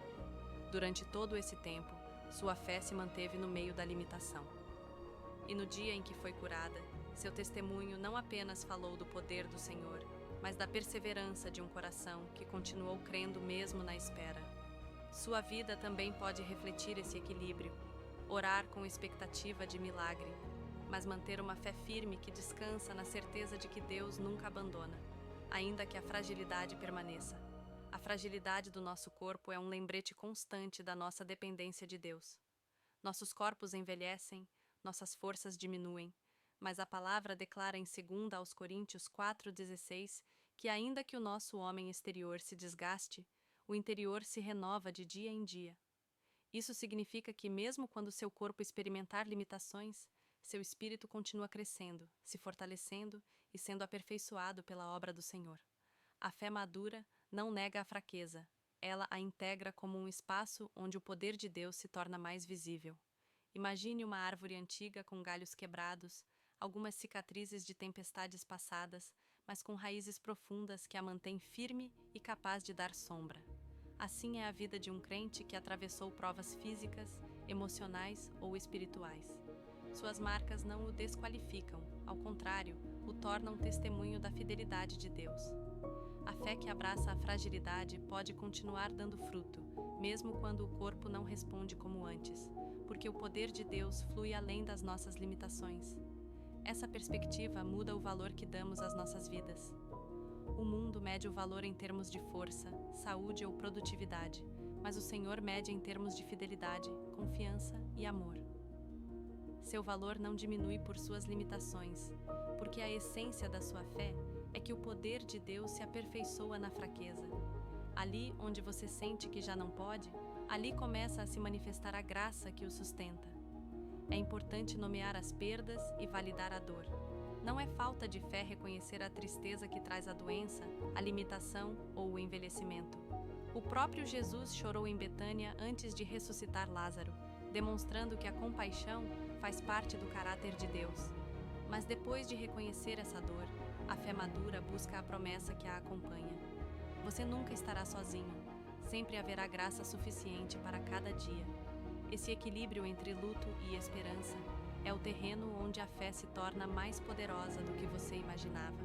Durante todo esse tempo, sua fé se manteve no meio da limitação. E no dia em que foi curada, seu testemunho não apenas falou do poder do Senhor, mas da perseverança de um coração que continuou crendo mesmo na espera. Sua vida também pode refletir esse equilíbrio, orar com expectativa de milagre, mas manter uma fé firme que descansa na certeza de que Deus nunca abandona, ainda que a fragilidade permaneça. A fragilidade do nosso corpo é um lembrete constante da nossa dependência de Deus. Nossos corpos envelhecem, nossas forças diminuem, mas a palavra declara em 2 aos Coríntios 4,16 que ainda que o nosso homem exterior se desgaste, o interior se renova de dia em dia. Isso significa que mesmo quando seu corpo experimentar limitações, seu espírito continua crescendo, se fortalecendo e sendo aperfeiçoado pela obra do Senhor. A fé madura não nega a fraqueza, ela a integra como um espaço onde o poder de Deus se torna mais visível. Imagine uma árvore antiga com galhos quebrados, algumas cicatrizes de tempestades passadas, mas com raízes profundas que a mantêm firme e capaz de dar sombra. Assim é a vida de um crente que atravessou provas físicas, emocionais ou espirituais. Suas marcas não o desqualificam, ao contrário, o tornam testemunho da fidelidade de Deus. A fé que abraça a fragilidade pode continuar dando fruto, mesmo quando o corpo não responde como antes, porque o poder de Deus flui além das nossas limitações. Essa perspectiva muda o valor que damos às nossas vidas. O mundo mede o valor em termos de força, saúde ou produtividade, mas o Senhor mede em termos de fidelidade, confiança e amor. Seu valor não diminui por suas limitações, porque a essência da sua fé é que o poder de Deus se aperfeiçoa na fraqueza. Ali onde você sente que já não pode, ali começa a se manifestar a graça que o sustenta. É importante nomear as perdas e validar a dor. Não é falta de fé reconhecer a tristeza que traz a doença, a limitação ou o envelhecimento. O próprio Jesus chorou em Betânia antes de ressuscitar Lázaro, demonstrando que a compaixão faz parte do caráter de Deus. Mas depois de reconhecer essa dor, a fé madura busca a promessa que a acompanha. Você nunca estará sozinho, sempre haverá graça suficiente para cada dia. Esse equilíbrio entre luto e esperança é o terreno onde a fé se torna mais poderosa do que você imaginava.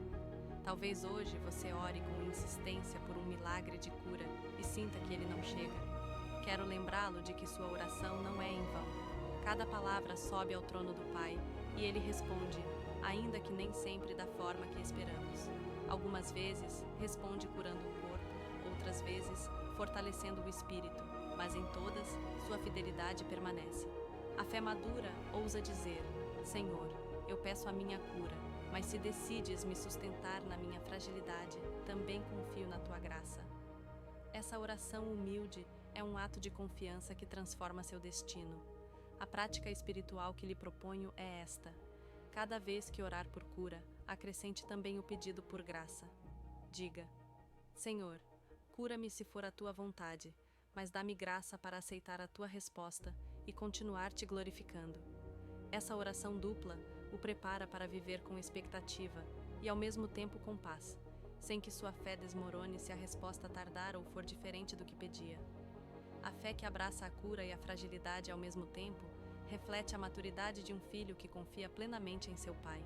Talvez hoje você ore com insistência por um milagre de cura e sinta que ele não chega. Quero lembrá-lo de que sua oração não é em vão. Cada palavra sobe ao trono do Pai e ele responde, ainda que nem sempre da forma que esperamos. Algumas vezes, responde curando o corpo, outras vezes, fortalecendo o espírito, mas em todas, sua fidelidade permanece. A fé madura ousa dizer, Senhor, eu peço a minha cura, mas se decides me sustentar na minha fragilidade, também confio na tua graça. Essa oração humilde é um ato de confiança que transforma seu destino. A prática espiritual que lhe proponho é esta. Cada vez que orar por cura, acrescente também o pedido por graça. Diga, Senhor, cura-me se for a tua vontade, mas dá-me graça para aceitar a tua resposta e continuar te glorificando. Essa oração dupla o prepara para viver com expectativa e ao mesmo tempo com paz, sem que sua fé desmorone se a resposta tardar ou for diferente do que pedia. A fé que abraça a cura e a fragilidade ao mesmo tempo reflete a maturidade de um filho que confia plenamente em seu pai.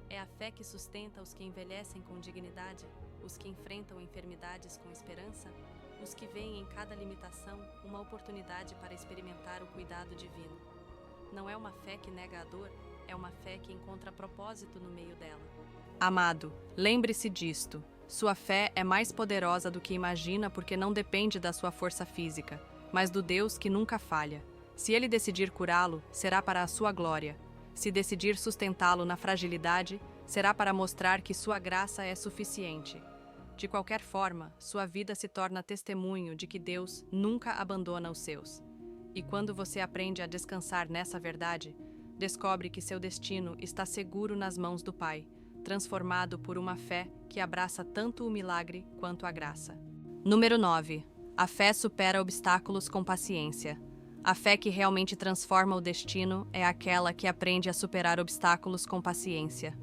É a fé que sustenta os que envelhecem com dignidade, os que enfrentam enfermidades com esperança, os que veem em cada limitação uma oportunidade para experimentar o cuidado divino. Não é uma fé que nega a dor, é uma fé que encontra propósito no meio dela. Amado, lembre-se disto. Sua fé é mais poderosa do que imagina porque não depende da sua força física, mas do Deus que nunca falha. Se ele decidir curá-lo, será para a sua glória. Se decidir sustentá-lo na fragilidade, será para mostrar que sua graça é suficiente. De qualquer forma, sua vida se torna testemunho de que Deus nunca abandona os seus. E quando você aprende a descansar nessa verdade, descobre que seu destino está seguro nas mãos do Pai, transformado por uma fé que abraça tanto o milagre quanto a graça. Número 9. A fé supera obstáculos com paciência. A fé que realmente transforma o destino é aquela que aprende a superar obstáculos com paciência.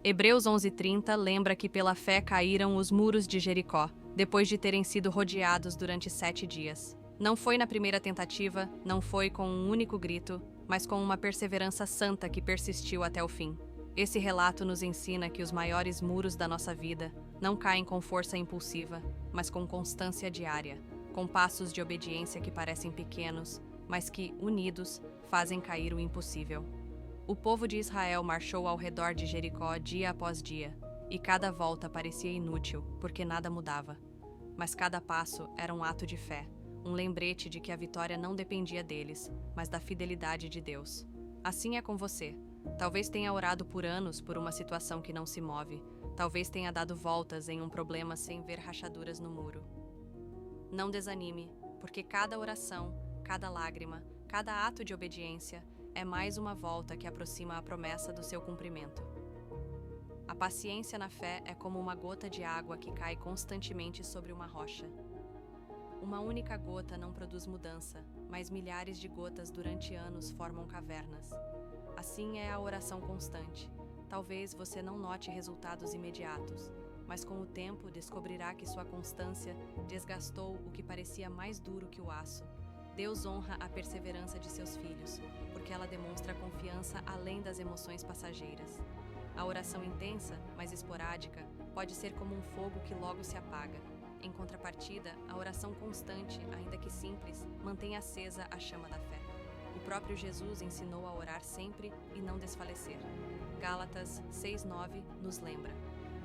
Hebreus 11:30 lembra que pela fé caíram os muros de Jericó, depois de terem sido rodeados durante 7 dias. Não foi na primeira tentativa, não foi com um único grito, mas com uma perseverança santa que persistiu até o fim. Esse relato nos ensina que os maiores muros da nossa vida não caem com força impulsiva, mas com constância diária, com passos de obediência que parecem pequenos, mas que, unidos, fazem cair o impossível. O povo de Israel marchou ao redor de Jericó dia após dia, e cada volta parecia inútil, porque nada mudava. Mas cada passo era um ato de fé, um lembrete de que a vitória não dependia deles, mas da fidelidade de Deus. Assim é com você. Talvez tenha orado por anos por uma situação que não se move, talvez tenha dado voltas em um problema sem ver rachaduras no muro. Não desanime, porque cada oração, cada lágrima, cada ato de obediência é mais uma volta que aproxima a promessa do seu cumprimento. A paciência na fé é como uma gota de água que cai constantemente sobre uma rocha. Uma única gota não produz mudança, mas milhares de gotas durante anos formam cavernas. Assim é a oração constante. Talvez você não note resultados imediatos, mas com o tempo descobrirá que sua constância desgastou o que parecia mais duro que o aço. Deus honra a perseverança de seus filhos, porque ela demonstra confiança além das emoções passageiras. A oração intensa, mas esporádica, pode ser como um fogo que logo se apaga. Em contrapartida, a oração constante, ainda que simples, mantém acesa a chama da fé. O próprio Jesus ensinou a orar sempre e não desfalecer. Gálatas 6:9 nos lembra: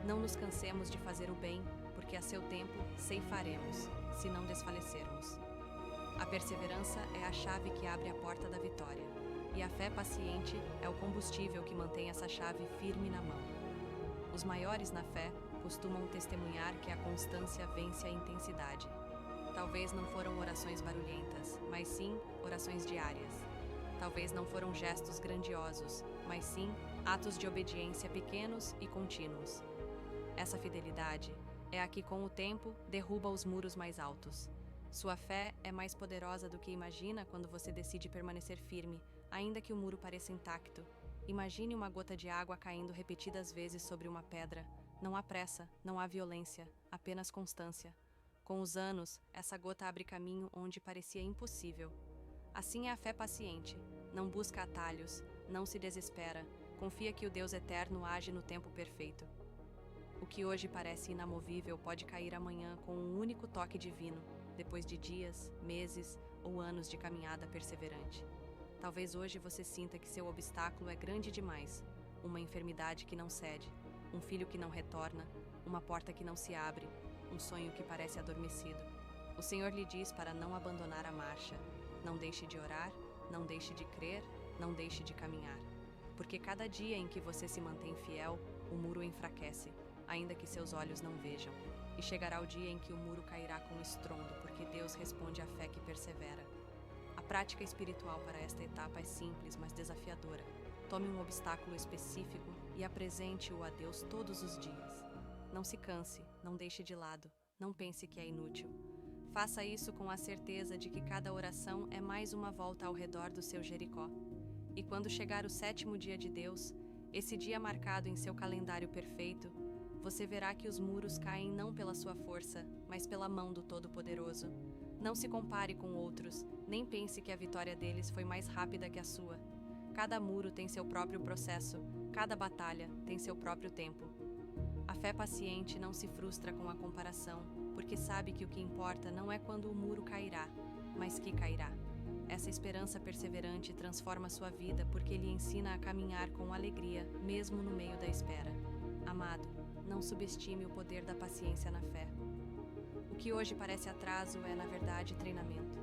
não nos cansemos de fazer o bem, porque a seu tempo ceifaremos, se não desfalecermos. A perseverança é a chave que abre a porta da vitória, e a fé paciente é o combustível que mantém essa chave firme na mão. Os maiores na fé costumam testemunhar que a constância vence a intensidade. Talvez não foram orações barulhentas, mas sim orações diárias. Talvez não foram gestos grandiosos, mas sim atos de obediência pequenos e contínuos. Essa fidelidade é a que, com o tempo, derruba os muros mais altos. Sua fé é mais poderosa do que imagina quando você decide permanecer firme, ainda que o muro pareça intacto. Imagine uma gota de água caindo repetidas vezes sobre uma pedra. Não há pressa, não há violência, apenas constância. Com os anos, essa gota abre caminho onde parecia impossível. Assim é a fé paciente. Não busca atalhos, não se desespera, confia que o Deus eterno age no tempo perfeito. O que hoje parece inamovível pode cair amanhã com um único toque divino, depois de dias, meses ou anos de caminhada perseverante. Talvez hoje você sinta que seu obstáculo é grande demais, uma enfermidade que não cede, um filho que não retorna, uma porta que não se abre, um sonho que parece adormecido. O Senhor lhe diz para não abandonar a marcha. Não deixe de orar, não deixe de crer, não deixe de caminhar. Porque cada dia em que você se mantém fiel, o muro enfraquece, ainda que seus olhos não vejam. E chegará o dia em que o muro cairá com estrondo, porque Deus responde à fé que persevera. A prática espiritual para esta etapa é simples, mas desafiadora. Tome um obstáculo específico e apresente-o a Deus todos os dias. Não se canse, não deixe de lado, não pense que é inútil. Faça isso com a certeza de que cada oração é mais uma volta ao redor do seu Jericó. E quando chegar o 7º dia de Deus, esse dia marcado em seu calendário perfeito, você verá que os muros caem não pela sua força, mas pela mão do Todo-Poderoso. Não se compare com outros, nem pense que a vitória deles foi mais rápida que a sua. Cada muro tem seu próprio processo, cada batalha tem seu próprio tempo. A fé paciente não se frustra com a comparação, porque sabe que o que importa não é quando o muro cairá, mas que cairá. Essa esperança perseverante transforma sua vida porque lhe ensina a caminhar com alegria, mesmo no meio da espera. Amado, não subestime o poder da paciência na fé. O que hoje parece atraso é, na verdade, treinamento.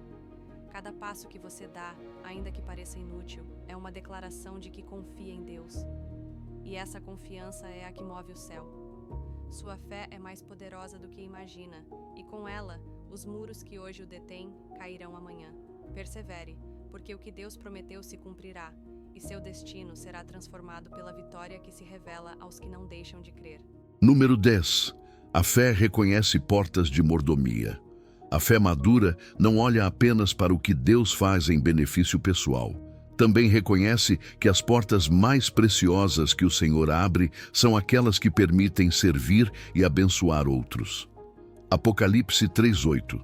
Cada passo que você dá, ainda que pareça inútil, é uma declaração de que confia em Deus. E essa confiança é a que move o céu. Sua fé é mais poderosa do que imagina, e com ela, os muros que hoje o detêm cairão amanhã. Persevere, porque o que Deus prometeu se cumprirá, e seu destino será transformado pela vitória que se revela aos que não deixam de crer. Número 10. A fé reconhece portas de mordomia. A fé madura não olha apenas para o que Deus faz em benefício pessoal. Também reconhece que as portas mais preciosas que o Senhor abre são aquelas que permitem servir e abençoar outros. Apocalipse 3:8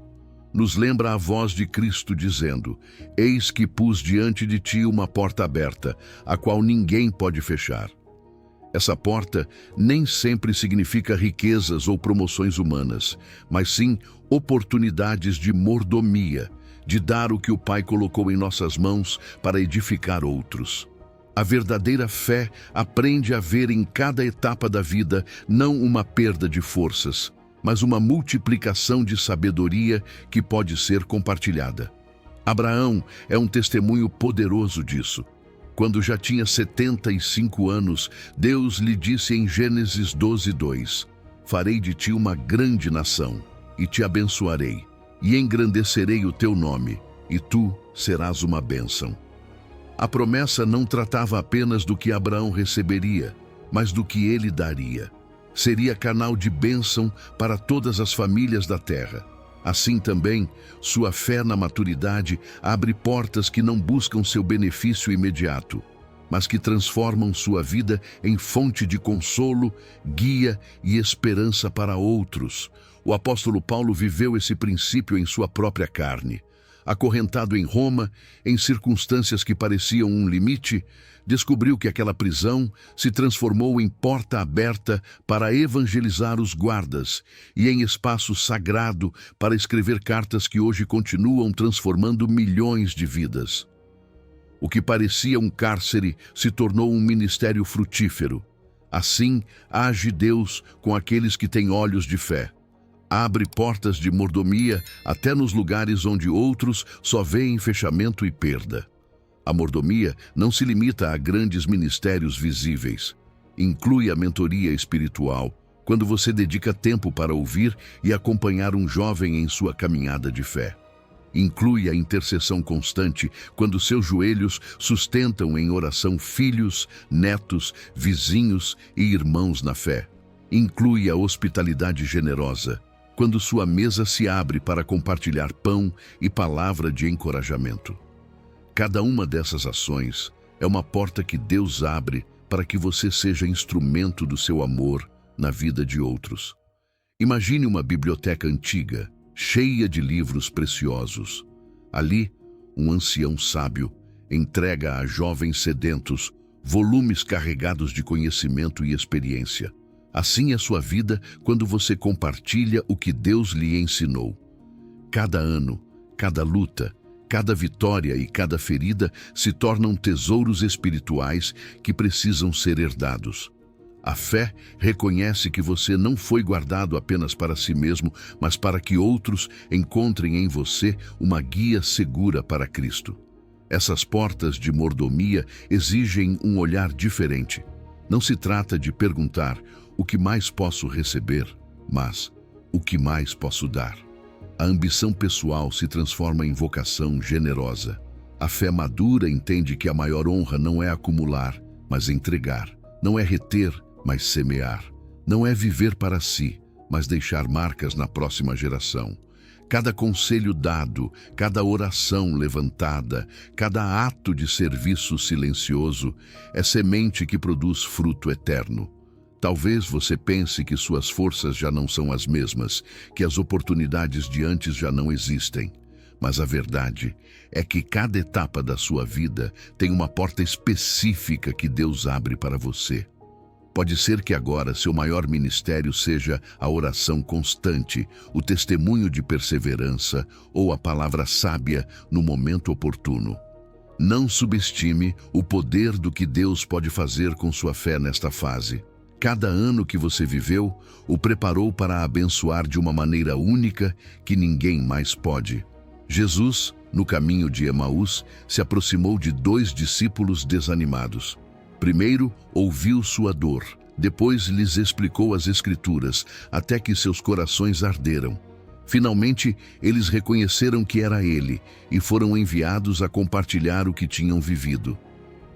nos lembra a voz de Cristo dizendo: Eis que pus diante de ti uma porta aberta, a qual ninguém pode fechar. Essa porta nem sempre significa riquezas ou promoções humanas, mas sim oportunidades de mordomia, de dar o que o Pai colocou em nossas mãos para edificar outros. A verdadeira fé aprende a ver em cada etapa da vida não uma perda de forças, mas uma multiplicação de sabedoria que pode ser compartilhada. Abraão é um testemunho poderoso disso. Quando já tinha 75 anos, Deus lhe disse em Gênesis 12:2: Farei de ti uma grande nação, e te abençoarei, e engrandecerei o teu nome, e tu serás uma bênção. A promessa não tratava apenas do que Abraão receberia, mas do que ele daria. Seria canal de bênção para todas as famílias da terra. Assim também, sua fé na maturidade abre portas que não buscam seu benefício imediato, mas que transformam sua vida em fonte de consolo, guia e esperança para outros. O apóstolo Paulo viveu esse princípio em sua própria carne. Acorrentado em Roma, em circunstâncias que pareciam um limite, descobriu que aquela prisão se transformou em porta aberta para evangelizar os guardas e em espaço sagrado para escrever cartas que hoje continuam transformando milhões de vidas. O que parecia um cárcere se tornou um ministério frutífero. Assim, age Deus com aqueles que têm olhos de fé. Abre portas de mordomia até nos lugares onde outros só veem fechamento e perda. A mordomia não se limita a grandes ministérios visíveis. Inclui a mentoria espiritual, quando você dedica tempo para ouvir e acompanhar um jovem em sua caminhada de fé. Inclui a intercessão constante, quando seus joelhos sustentam em oração filhos, netos, vizinhos e irmãos na fé. Inclui a hospitalidade generosa, quando sua mesa se abre para compartilhar pão e palavra de encorajamento. Cada uma dessas ações é uma porta que Deus abre para que você seja instrumento do seu amor na vida de outros. Imagine uma biblioteca antiga, cheia de livros preciosos. Ali, um ancião sábio entrega a jovens sedentos volumes carregados de conhecimento e experiência. Assim é sua vida quando você compartilha o que Deus lhe ensinou. Cada ano, cada luta, cada vitória e cada ferida se tornam tesouros espirituais que precisam ser herdados. A fé reconhece que você não foi guardado apenas para si mesmo, mas para que outros encontrem em você uma guia segura para Cristo. Essas portas de mordomia exigem um olhar diferente. Não se trata de perguntar: o que mais posso receber? Mas o que mais posso dar? A ambição pessoal se transforma em vocação generosa. A fé madura entende que a maior honra não é acumular, mas entregar. Não é reter, mas semear. Não é viver para si, mas deixar marcas na próxima geração. Cada conselho dado, cada oração levantada, cada ato de serviço silencioso é semente que produz fruto eterno. Talvez você pense que suas forças já não são as mesmas, que as oportunidades de antes já não existem. Mas a verdade é que cada etapa da sua vida tem uma porta específica que Deus abre para você. Pode ser que agora seu maior ministério seja a oração constante, o testemunho de perseverança ou a palavra sábia no momento oportuno. Não subestime o poder do que Deus pode fazer com sua fé nesta fase. Cada ano que você viveu o preparou para abençoar de uma maneira única que ninguém mais pode. Jesus, no caminho de Emaús, se aproximou de 2 discípulos desanimados. Primeiro, ouviu sua dor. Depois lhes explicou as Escrituras, até que seus corações arderam. Finalmente, eles reconheceram que era ele e foram enviados a compartilhar o que tinham vivido.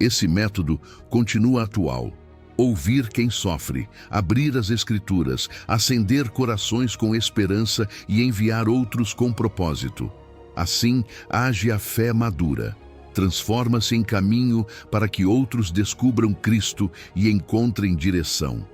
Esse método continua atual. Ouvir quem sofre, abrir as Escrituras, acender corações com esperança e enviar outros com propósito. Assim, age a fé madura. Transforma-se em caminho para que outros descubram Cristo e encontrem direção.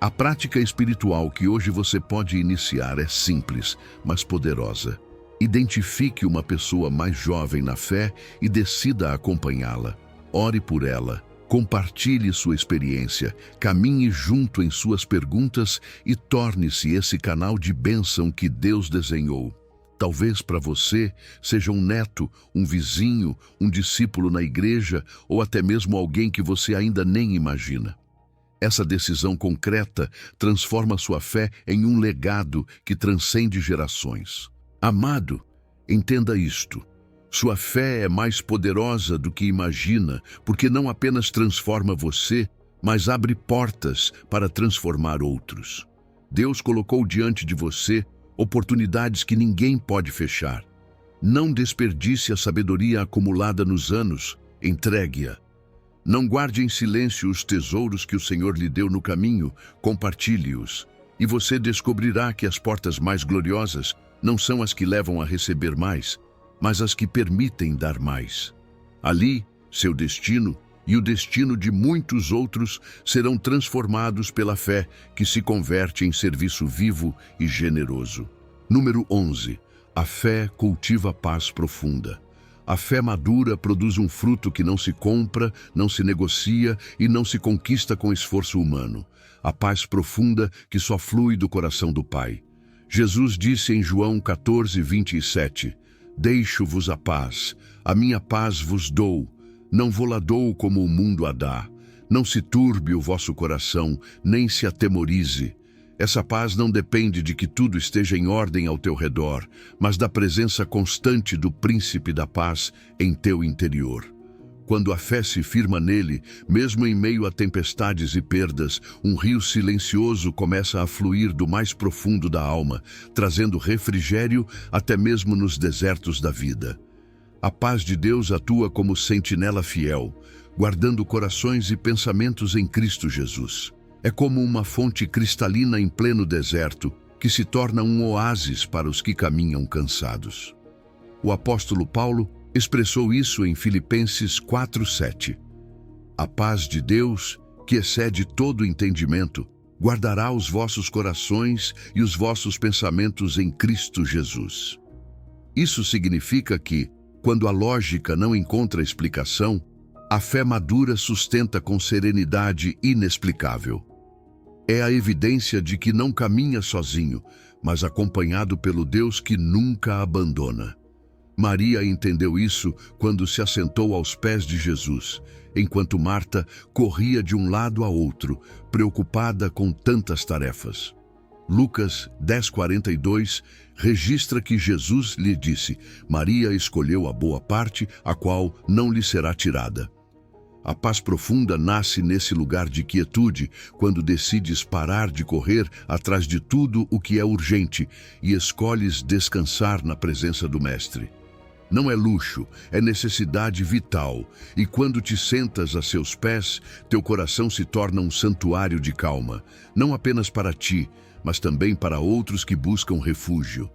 A prática espiritual que hoje você pode iniciar é simples, mas poderosa. Identifique uma pessoa mais jovem na fé e decida acompanhá-la. Ore por ela, compartilhe sua experiência, caminhe junto em suas perguntas e torne-se esse canal de bênção que Deus desenhou. Talvez para você seja um neto, um vizinho, um discípulo na igreja ou até mesmo alguém que você ainda nem imagina. Essa decisão concreta transforma sua fé em um legado que transcende gerações. Amado, entenda isto. Sua fé é mais poderosa do que imagina, porque não apenas transforma você, mas abre portas para transformar outros. Deus colocou diante de você oportunidades que ninguém pode fechar. Não desperdice a sabedoria acumulada nos anos, entregue-a. Não guarde em silêncio os tesouros que o Senhor lhe deu no caminho, compartilhe-os. E você descobrirá que as portas mais gloriosas não são as que levam a receber mais, mas as que permitem dar mais. Ali, seu destino e o destino de muitos outros serão transformados pela fé que se converte em serviço vivo e generoso. Número 11. A fé cultiva paz profunda. A fé madura produz um fruto que não se compra, não se negocia e não se conquista com esforço humano. A paz profunda que só flui do coração do Pai. Jesus disse em João 14:27, Deixo-vos a minha paz vos dou, não vou-la dou como o mundo a dá. Não se turbe o vosso coração, nem se atemorize. Essa paz não depende de que tudo esteja em ordem ao teu redor, mas da presença constante do Príncipe da Paz em teu interior. Quando a fé se firma nele, mesmo em meio a tempestades e perdas, um rio silencioso começa a fluir do mais profundo da alma, trazendo refrigério até mesmo nos desertos da vida. A paz de Deus atua como sentinela fiel, guardando corações e pensamentos em Cristo Jesus. É como uma fonte cristalina em pleno deserto, que se torna um oásis para os que caminham cansados. O apóstolo Paulo expressou isso em Filipenses 4:7. A paz de Deus, que excede todo entendimento, guardará os vossos corações e os vossos pensamentos em Cristo Jesus. Isso significa que, quando a lógica não encontra explicação, a fé madura sustenta com serenidade inexplicável. É a evidência de que não caminha sozinho, mas acompanhado pelo Deus que nunca abandona. Maria entendeu isso quando se assentou aos pés de Jesus, enquanto Marta corria de um lado a outro, preocupada com tantas tarefas. Lucas 10:42 registra que Jesus lhe disse: Maria escolheu a boa parte, a qual não lhe será tirada. A paz profunda nasce nesse lugar de quietude, quando decides parar de correr atrás de tudo o que é urgente e escolhes descansar na presença do Mestre. Não é luxo, é necessidade vital, e quando te sentas a seus pés, teu coração se torna um santuário de calma, não apenas para ti, mas também para outros que buscam refúgio.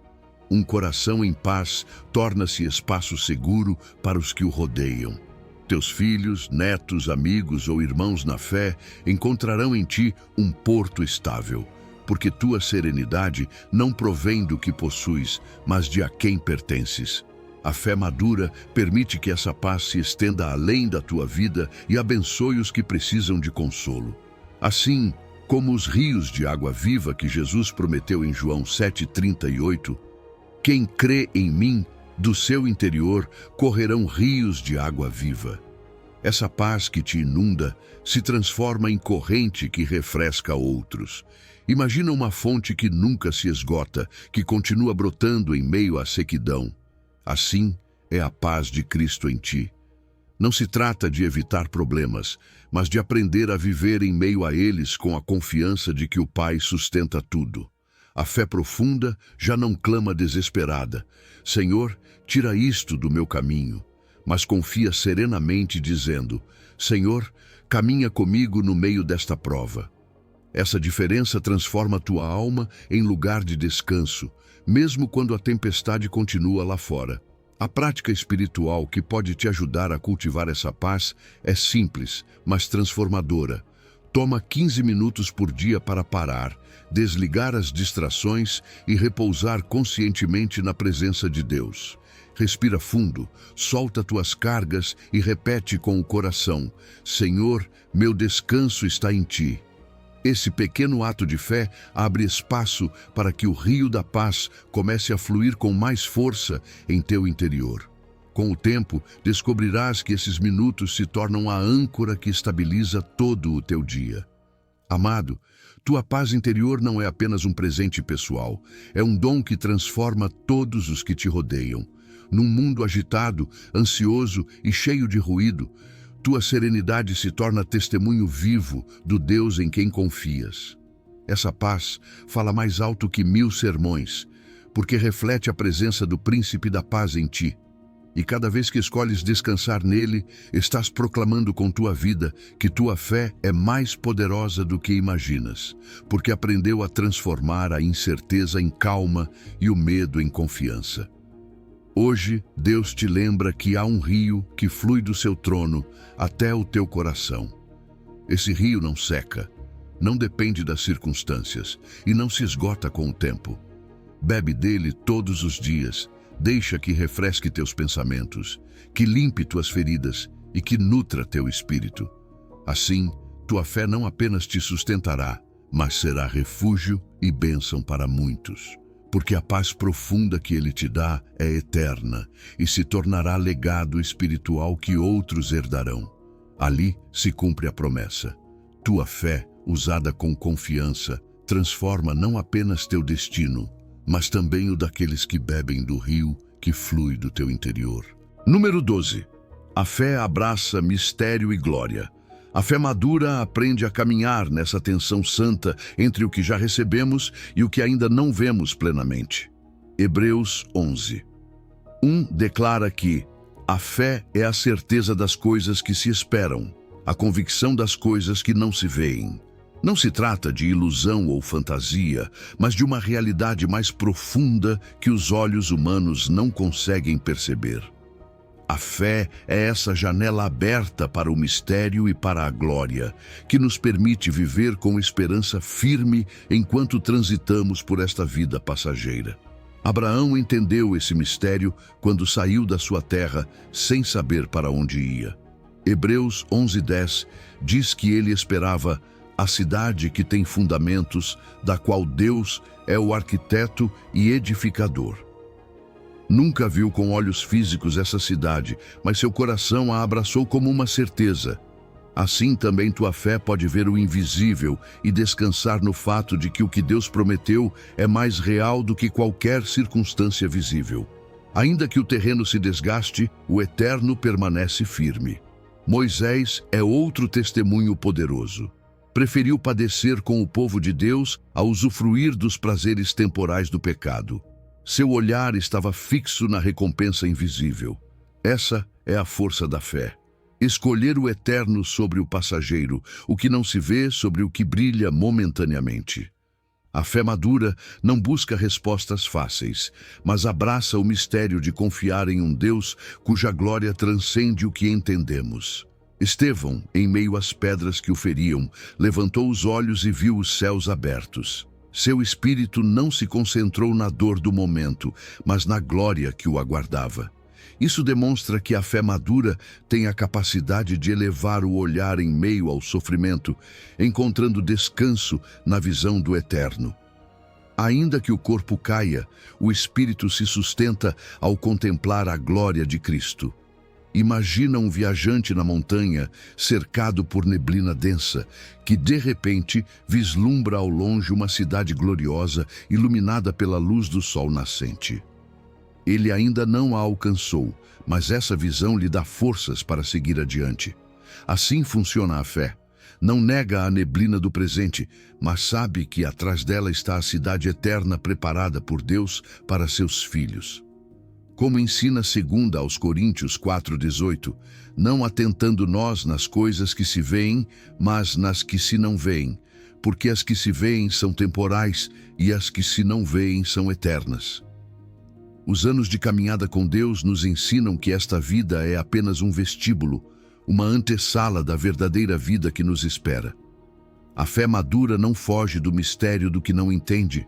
Um coração em paz torna-se espaço seguro para os que o rodeiam. Teus filhos, netos, amigos ou irmãos na fé encontrarão em ti um porto estável, porque tua serenidade não provém do que possuis, mas de a quem pertences. A fé madura permite que essa paz se estenda além da tua vida e abençoe os que precisam de consolo. Assim, como os rios de água viva que Jesus prometeu em João 7:38, quem crê em mim, do seu interior correrão rios de água viva. Essa paz que te inunda se transforma em corrente que refresca outros. Imagina uma fonte que nunca se esgota, que continua brotando em meio à sequidão. Assim é a paz de Cristo em ti. Não se trata de evitar problemas, mas de aprender a viver em meio a eles com a confiança de que o Pai sustenta tudo. A fé profunda já não clama desesperada: Senhor, tira isto do meu caminho, mas confia serenamente dizendo: Senhor, caminha comigo no meio desta prova. Essa diferença transforma tua alma em lugar de descanso, mesmo quando a tempestade continua lá fora. A prática espiritual que pode te ajudar a cultivar essa paz é simples, mas transformadora. Toma 15 minutos por dia para parar, desligar as distrações e repousar conscientemente na presença de Deus. Respira fundo, solta tuas cargas e repete com o coração: Senhor, meu descanso está em Ti. Esse pequeno ato de fé abre espaço para que o rio da paz comece a fluir com mais força em teu interior. Com o tempo, descobrirás que esses minutos se tornam a âncora que estabiliza todo o teu dia. Amado, tua paz interior não é apenas um presente pessoal, é um dom que transforma todos os que te rodeiam. Num mundo agitado, ansioso e cheio de ruído, tua serenidade se torna testemunho vivo do Deus em quem confias. Essa paz fala mais alto que 1000 sermões, porque reflete a presença do Príncipe da Paz em ti. E cada vez que escolhes descansar nele, estás proclamando com tua vida que tua fé é mais poderosa do que imaginas, porque aprendeu a transformar a incerteza em calma e o medo em confiança. Hoje, Deus te lembra que há um rio que flui do seu trono até o teu coração. Esse rio não seca, não depende das circunstâncias e não se esgota com o tempo. Bebe dele todos os dias, deixa que refresque teus pensamentos, que limpe tuas feridas e que nutra teu espírito. Assim, tua fé não apenas te sustentará, mas será refúgio e bênção para muitos. Porque a paz profunda que ele te dá é eterna e se tornará legado espiritual que outros herdarão. Ali se cumpre a promessa. Tua fé, usada com confiança, transforma não apenas teu destino, mas também o daqueles que bebem do rio que flui do teu interior. Número 12. A fé abraça mistério e glória. A fé madura aprende a caminhar nessa tensão santa entre o que já recebemos e o que ainda não vemos plenamente. Hebreus 11. 1 declara que a fé é a certeza das coisas que se esperam, a convicção das coisas que não se veem. Não se trata de ilusão ou fantasia, mas de uma realidade mais profunda que os olhos humanos não conseguem perceber. A fé é essa janela aberta para o mistério e para a glória, que nos permite viver com esperança firme enquanto transitamos por esta vida passageira. Abraão entendeu esse mistério quando saiu da sua terra sem saber para onde ia. Hebreus 11:10 diz que ele esperava a cidade que tem fundamentos, da qual Deus é o arquiteto e edificador. Nunca viu com olhos físicos essa cidade, mas seu coração a abraçou como uma certeza. Assim também tua fé pode ver o invisível e descansar no fato de que o que Deus prometeu é mais real do que qualquer circunstância visível. Ainda que o terreno se desgaste, o eterno permanece firme. Moisés é outro testemunho poderoso. Preferiu padecer com o povo de Deus a usufruir dos prazeres temporais do pecado. Seu olhar estava fixo na recompensa invisível. Essa é a força da fé. Escolher o eterno sobre o passageiro, o que não se vê sobre o que brilha momentaneamente. A fé madura não busca respostas fáceis, mas abraça o mistério de confiar em um Deus cuja glória transcende o que entendemos. Estevão, em meio às pedras que o feriam, levantou os olhos e viu os céus abertos. Seu espírito não se concentrou na dor do momento, mas na glória que o aguardava. Isso demonstra que a fé madura tem a capacidade de elevar o olhar em meio ao sofrimento, encontrando descanso na visão do eterno. Ainda que o corpo caia, o espírito se sustenta ao contemplar a glória de Cristo. Imagina um viajante na montanha, cercado por neblina densa, que de repente vislumbra ao longe uma cidade gloriosa, iluminada pela luz do sol nascente. Ele ainda não a alcançou, mas essa visão lhe dá forças para seguir adiante. Assim funciona a fé. Não nega a neblina do presente, mas sabe que atrás dela está a cidade eterna preparada por Deus para seus filhos. Como ensina 2 aos Coríntios 4,18, não atentando nós nas coisas que se veem, mas nas que se não veem, porque as que se veem são temporais e as que se não veem são eternas. Os anos de caminhada com Deus nos ensinam que esta vida é apenas um vestíbulo, uma antessala da verdadeira vida que nos espera. A fé madura não foge do mistério do que não entende,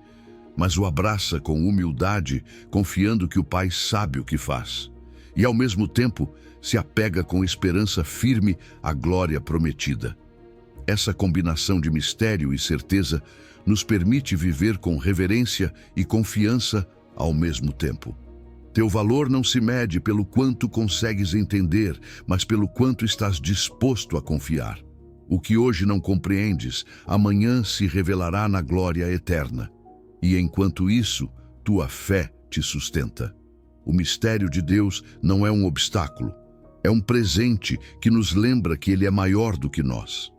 mas o abraça com humildade, confiando que o Pai sabe o que faz. E, ao mesmo tempo, se apega com esperança firme à glória prometida. Essa combinação de mistério e certeza nos permite viver com reverência e confiança ao mesmo tempo. Teu valor não se mede pelo quanto consegues entender, mas pelo quanto estás disposto a confiar. O que hoje não compreendes, amanhã se revelará na glória eterna. E enquanto isso, tua fé te sustenta. O mistério de Deus não é um obstáculo, é um presente que nos lembra que Ele é maior do que nós.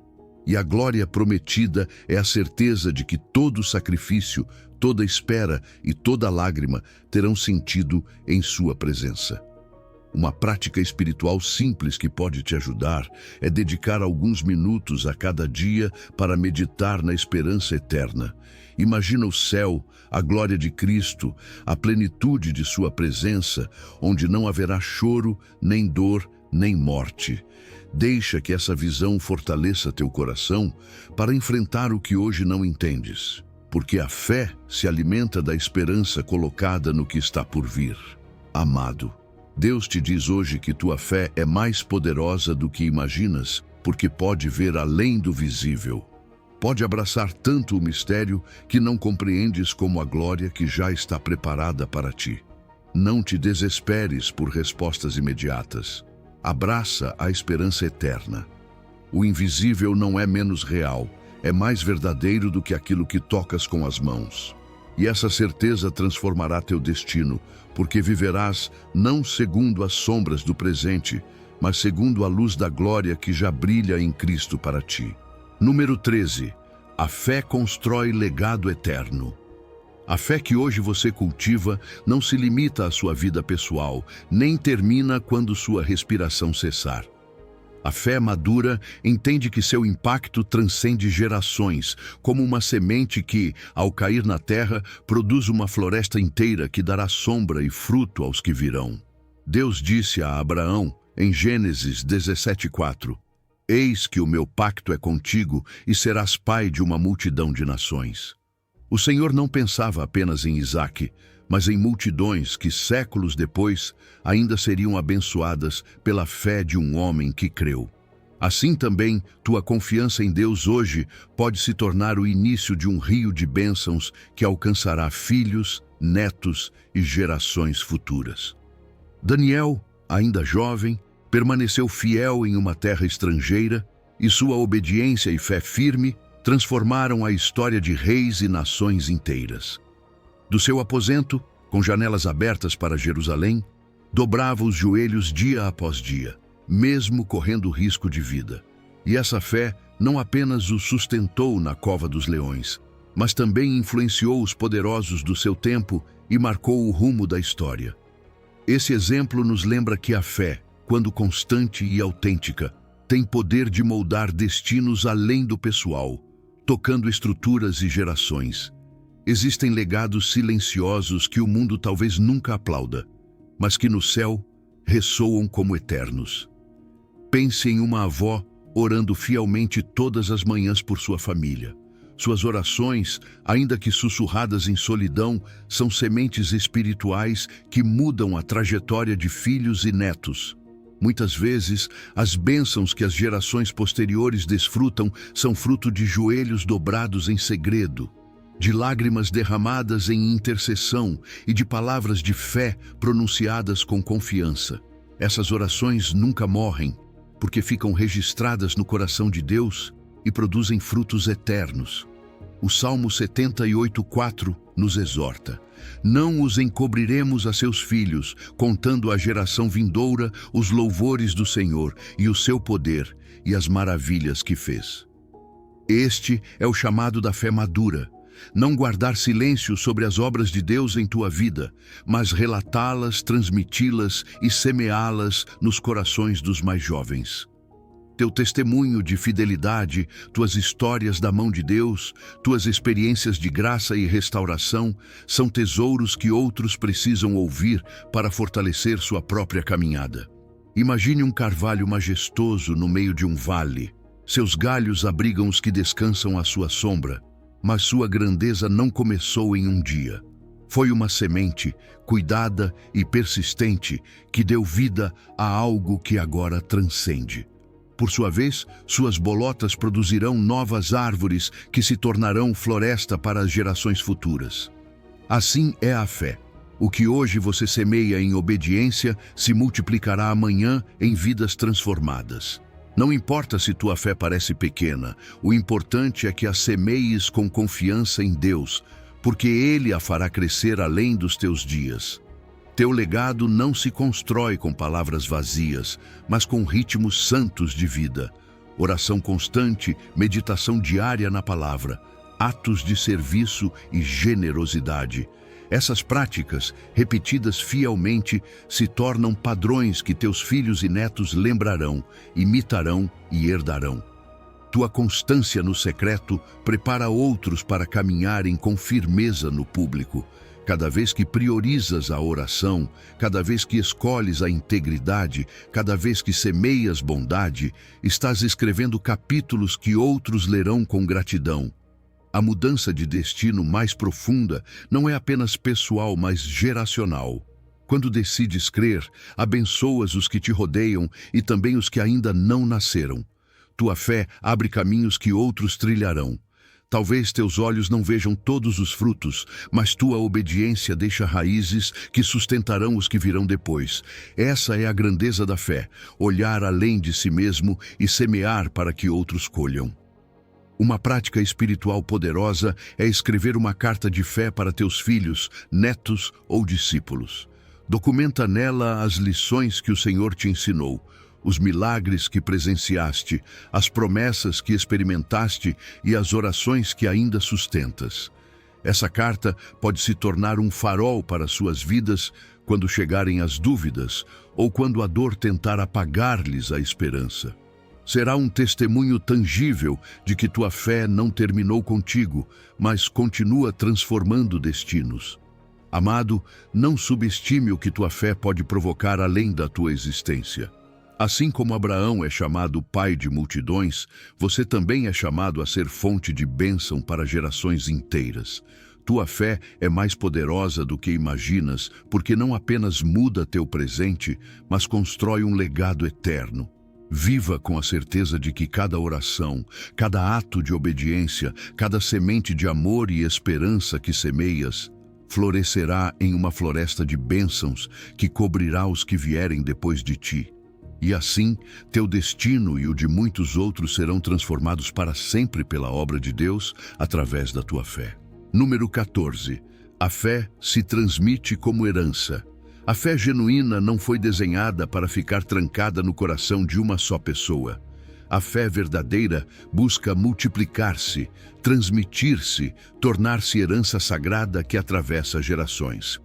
E a glória prometida é a certeza de que todo sacrifício, toda espera e toda lágrima terão sentido em sua presença. Uma prática espiritual simples que pode te ajudar é dedicar alguns minutos a cada dia para meditar na esperança eterna. Imagina o céu, a glória de Cristo, a plenitude de sua presença, onde não haverá choro, nem dor, nem morte. Deixa que essa visão fortaleça teu coração para enfrentar o que hoje não entendes, porque a fé se alimenta da esperança colocada no que está por vir. Amado, Deus te diz hoje que tua fé é mais poderosa do que imaginas, porque pode ver além do visível. Pode abraçar tanto o mistério que não compreendes como a glória que já está preparada para ti. Não te desesperes por respostas imediatas. Abraça a esperança eterna. O invisível não é menos real, é mais verdadeiro do que aquilo que tocas com as mãos. E essa certeza transformará teu destino, porque viverás não segundo as sombras do presente, mas segundo a luz da glória que já brilha em Cristo para ti. Número 13. A fé constrói legado eterno. A fé que hoje você cultiva não se limita à sua vida pessoal, nem termina quando sua respiração cessar. A fé madura entende que seu impacto transcende gerações, como uma semente que, ao cair na terra, produz uma floresta inteira que dará sombra e fruto aos que virão. Deus disse a Abraão, em Gênesis 17:4, Eis que o meu pacto é contigo e serás pai de uma multidão de nações. O Senhor não pensava apenas em Isaque, mas em multidões que séculos depois ainda seriam abençoadas pela fé de um homem que creu. Assim também, tua confiança em Deus hoje pode se tornar o início de um rio de bênçãos que alcançará filhos, netos e gerações futuras. Daniel, ainda jovem, permaneceu fiel em uma terra estrangeira e sua obediência e fé firme transformaram a história de reis e nações inteiras. Do seu aposento, com janelas abertas para Jerusalém, dobrava os joelhos dia após dia, mesmo correndo risco de vida. E essa fé não apenas o sustentou na cova dos leões, mas também influenciou os poderosos do seu tempo e marcou o rumo da história. Esse exemplo nos lembra que a fé, quando constante e autêntica, tem poder de moldar destinos além do pessoal, tocando estruturas e gerações. Existem legados silenciosos que o mundo talvez nunca aplauda, mas que no céu ressoam como eternos. Pense em uma avó orando fielmente todas as manhãs por sua família. Suas orações, ainda que sussurradas em solidão, são sementes espirituais que mudam a trajetória de filhos e netos. Muitas vezes, as bênçãos que as gerações posteriores desfrutam são fruto de joelhos dobrados em segredo, de lágrimas derramadas em intercessão e de palavras de fé pronunciadas com confiança. Essas orações nunca morrem, porque ficam registradas no coração de Deus e produzem frutos eternos. O Salmo 78:4 nos exorta: Não os encobriremos a seus filhos, contando à geração vindoura os louvores do Senhor e o seu poder e as maravilhas que fez. Este é o chamado da fé madura, não guardar silêncio sobre as obras de Deus em tua vida, mas relatá-las, transmiti-las e semeá-las nos corações dos mais jovens. Teu testemunho de fidelidade, tuas histórias da mão de Deus, tuas experiências de graça e restauração são tesouros que outros precisam ouvir para fortalecer sua própria caminhada. Imagine um carvalho majestoso no meio de um vale. Seus galhos abrigam os que descansam à sua sombra, mas sua grandeza não começou em um dia. Foi uma semente, cuidada e persistente, que deu vida a algo que agora transcende. Por sua vez, suas bolotas produzirão novas árvores que se tornarão floresta para as gerações futuras. Assim é a fé. O que hoje você semeia em obediência se multiplicará amanhã em vidas transformadas. Não importa se tua fé parece pequena, o importante é que a semeies com confiança em Deus, porque Ele a fará crescer além dos teus dias. Teu legado não se constrói com palavras vazias, mas com ritmos santos de vida. Oração constante, meditação diária na palavra, atos de serviço e generosidade. Essas práticas, repetidas fielmente, se tornam padrões que teus filhos e netos lembrarão, imitarão e herdarão. Tua constância no secreto prepara outros para caminharem com firmeza no público. Cada vez que priorizas a oração, cada vez que escolhes a integridade, cada vez que semeias bondade, estás escrevendo capítulos que outros lerão com gratidão. A mudança de destino mais profunda não é apenas pessoal, mas geracional. Quando decides crer, abençoas os que te rodeiam e também os que ainda não nasceram. Tua fé abre caminhos que outros trilharão. Talvez teus olhos não vejam todos os frutos, mas tua obediência deixa raízes que sustentarão os que virão depois. Essa é a grandeza da fé, olhar além de si mesmo e semear para que outros colham. Uma prática espiritual poderosa é escrever uma carta de fé para teus filhos, netos ou discípulos. Documenta nela as lições que o Senhor te ensinou, os milagres que presenciaste, as promessas que experimentaste e as orações que ainda sustentas. Essa carta pode se tornar um farol para suas vidas quando chegarem as dúvidas ou quando a dor tentar apagar-lhes a esperança. Será um testemunho tangível de que tua fé não terminou contigo, mas continua transformando destinos. Amado, não subestime o que tua fé pode provocar além da tua existência. Assim como Abraão é chamado pai de multidões, você também é chamado a ser fonte de bênção para gerações inteiras. Tua fé é mais poderosa do que imaginas, porque não apenas muda teu presente, mas constrói um legado eterno. Viva com a certeza de que cada oração, cada ato de obediência, cada semente de amor e esperança que semeias, florescerá em uma floresta de bênçãos que cobrirá os que vierem depois de ti. E assim, teu destino e o de muitos outros serão transformados para sempre pela obra de Deus através da tua fé. Número 14. A fé se transmite como herança. A fé genuína não foi desenhada para ficar trancada no coração de uma só pessoa. A fé verdadeira busca multiplicar-se, transmitir-se, tornar-se herança sagrada que atravessa gerações.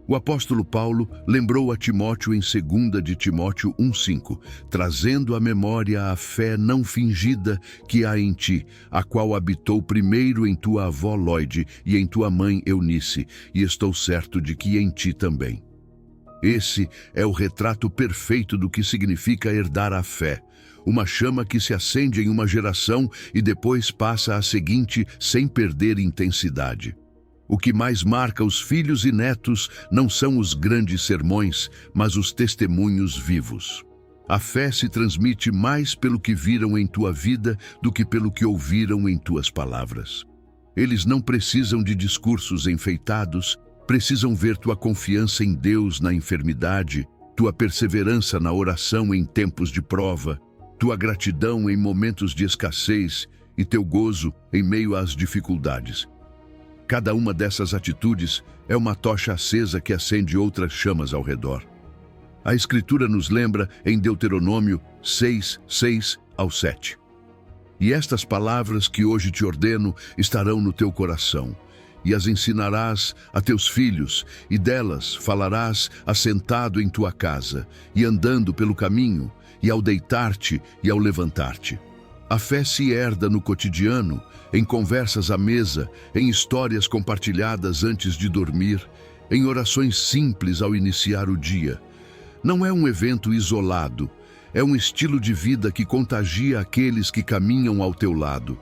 O apóstolo Paulo lembrou a Timóteo em 2 de Timóteo 1,5, trazendo à memória a fé não fingida que há em ti, a qual habitou primeiro em tua avó Lóide e em tua mãe Eunice, e estou certo de que em ti também. Esse é o retrato perfeito do que significa herdar a fé, uma chama que se acende em uma geração e depois passa à seguinte sem perder intensidade. O que mais marca os filhos e netos não são os grandes sermões, mas os testemunhos vivos. A fé se transmite mais pelo que viram em tua vida do que pelo que ouviram em tuas palavras. Eles não precisam de discursos enfeitados, precisam ver tua confiança em Deus na enfermidade, tua perseverança na oração em tempos de prova, tua gratidão em momentos de escassez e teu gozo em meio às dificuldades. Cada uma dessas atitudes é uma tocha acesa que acende outras chamas ao redor. A Escritura nos lembra em Deuteronômio 6, 6 ao 7. E estas palavras que hoje te ordeno estarão no teu coração, e as ensinarás a teus filhos, e delas falarás assentado em tua casa, e andando pelo caminho, e ao deitar-te e ao levantar-te. A fé se herda no cotidiano, em conversas à mesa, em histórias compartilhadas antes de dormir, em orações simples ao iniciar o dia. Não é um evento isolado, é um estilo de vida que contagia aqueles que caminham ao teu lado.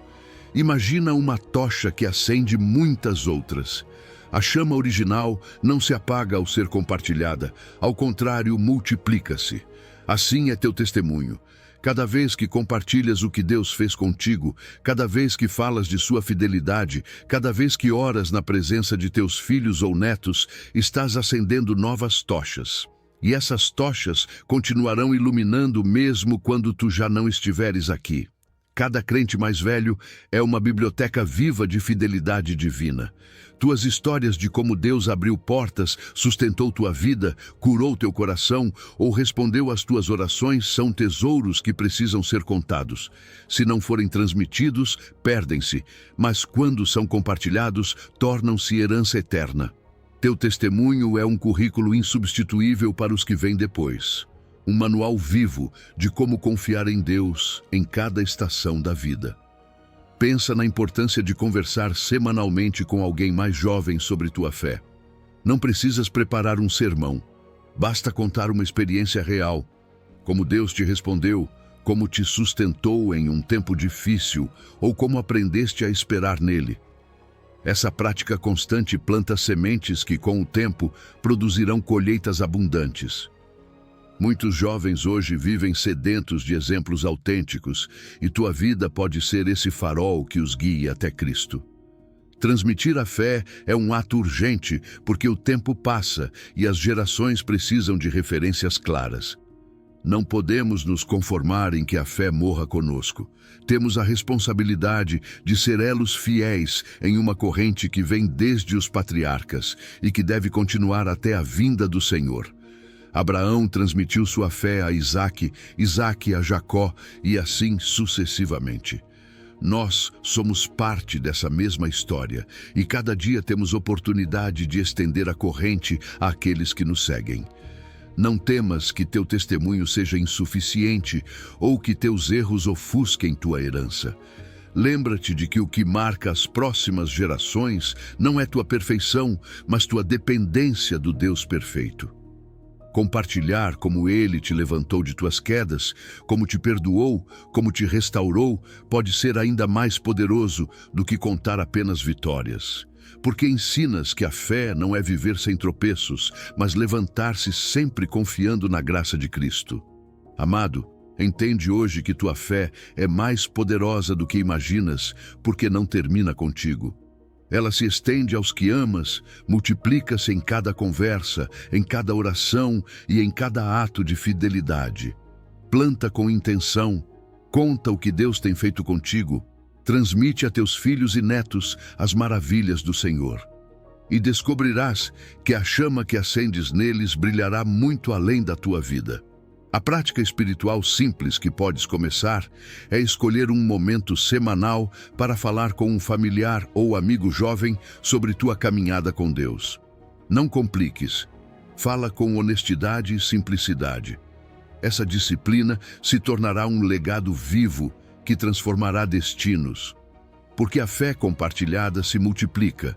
Imagina uma tocha que acende muitas outras. A chama original não se apaga ao ser compartilhada, ao contrário, multiplica-se. Assim é teu testemunho. Cada vez que compartilhas o que Deus fez contigo, cada vez que falas de sua fidelidade, cada vez que oras na presença de teus filhos ou netos, estás acendendo novas tochas. E essas tochas continuarão iluminando mesmo quando tu já não estiveres aqui. Cada crente mais velho é uma biblioteca viva de fidelidade divina. Tuas histórias de como Deus abriu portas, sustentou tua vida, curou teu coração ou respondeu às tuas orações são tesouros que precisam ser contados. Se não forem transmitidos, perdem-se, mas quando são compartilhados, tornam-se herança eterna. Teu testemunho é um currículo insubstituível para os que vêm depois. Um manual vivo de como confiar em Deus em cada estação da vida. Pensa na importância de conversar semanalmente com alguém mais jovem sobre tua fé. Não precisas preparar um sermão. Basta contar uma experiência real. Como Deus te respondeu, como te sustentou em um tempo difícil ou como aprendeste a esperar nele. Essa prática constante planta sementes que, com o tempo, produzirão colheitas abundantes. Muitos jovens hoje vivem sedentos de exemplos autênticos e tua vida pode ser esse farol que os guie até Cristo. Transmitir a fé é um ato urgente porque o tempo passa e as gerações precisam de referências claras. Não podemos nos conformar em que a fé morra conosco. Temos a responsabilidade de ser elos fiéis em uma corrente que vem desde os patriarcas e que deve continuar até a vinda do Senhor. Abraão transmitiu sua fé a Isaque, Isaque a Jacó e assim sucessivamente. Nós somos parte dessa mesma história e cada dia temos oportunidade de estender a corrente àqueles que nos seguem. Não temas que teu testemunho seja insuficiente ou que teus erros ofusquem tua herança. Lembra-te de que o que marca as próximas gerações não é tua perfeição, mas tua dependência do Deus perfeito. Compartilhar como Ele te levantou de tuas quedas, como te perdoou, como te restaurou, pode ser ainda mais poderoso do que contar apenas vitórias. Porque ensinas que a fé não é viver sem tropeços, mas levantar-se sempre confiando na graça de Cristo. Amado, entende hoje que tua fé é mais poderosa do que imaginas, porque não termina contigo. Ela se estende aos que amas, multiplica-se em cada conversa, em cada oração e em cada ato de fidelidade. Planta com intenção, conta o que Deus tem feito contigo, transmite a teus filhos e netos as maravilhas do Senhor. E descobrirás que a chama que acendes neles brilhará muito além da tua vida. A prática espiritual simples que podes começar é escolher um momento semanal para falar com um familiar ou amigo jovem sobre tua caminhada com Deus. Não compliques. Fala com honestidade e simplicidade. Essa disciplina se tornará um legado vivo que transformará destinos. Porque a fé compartilhada se multiplica.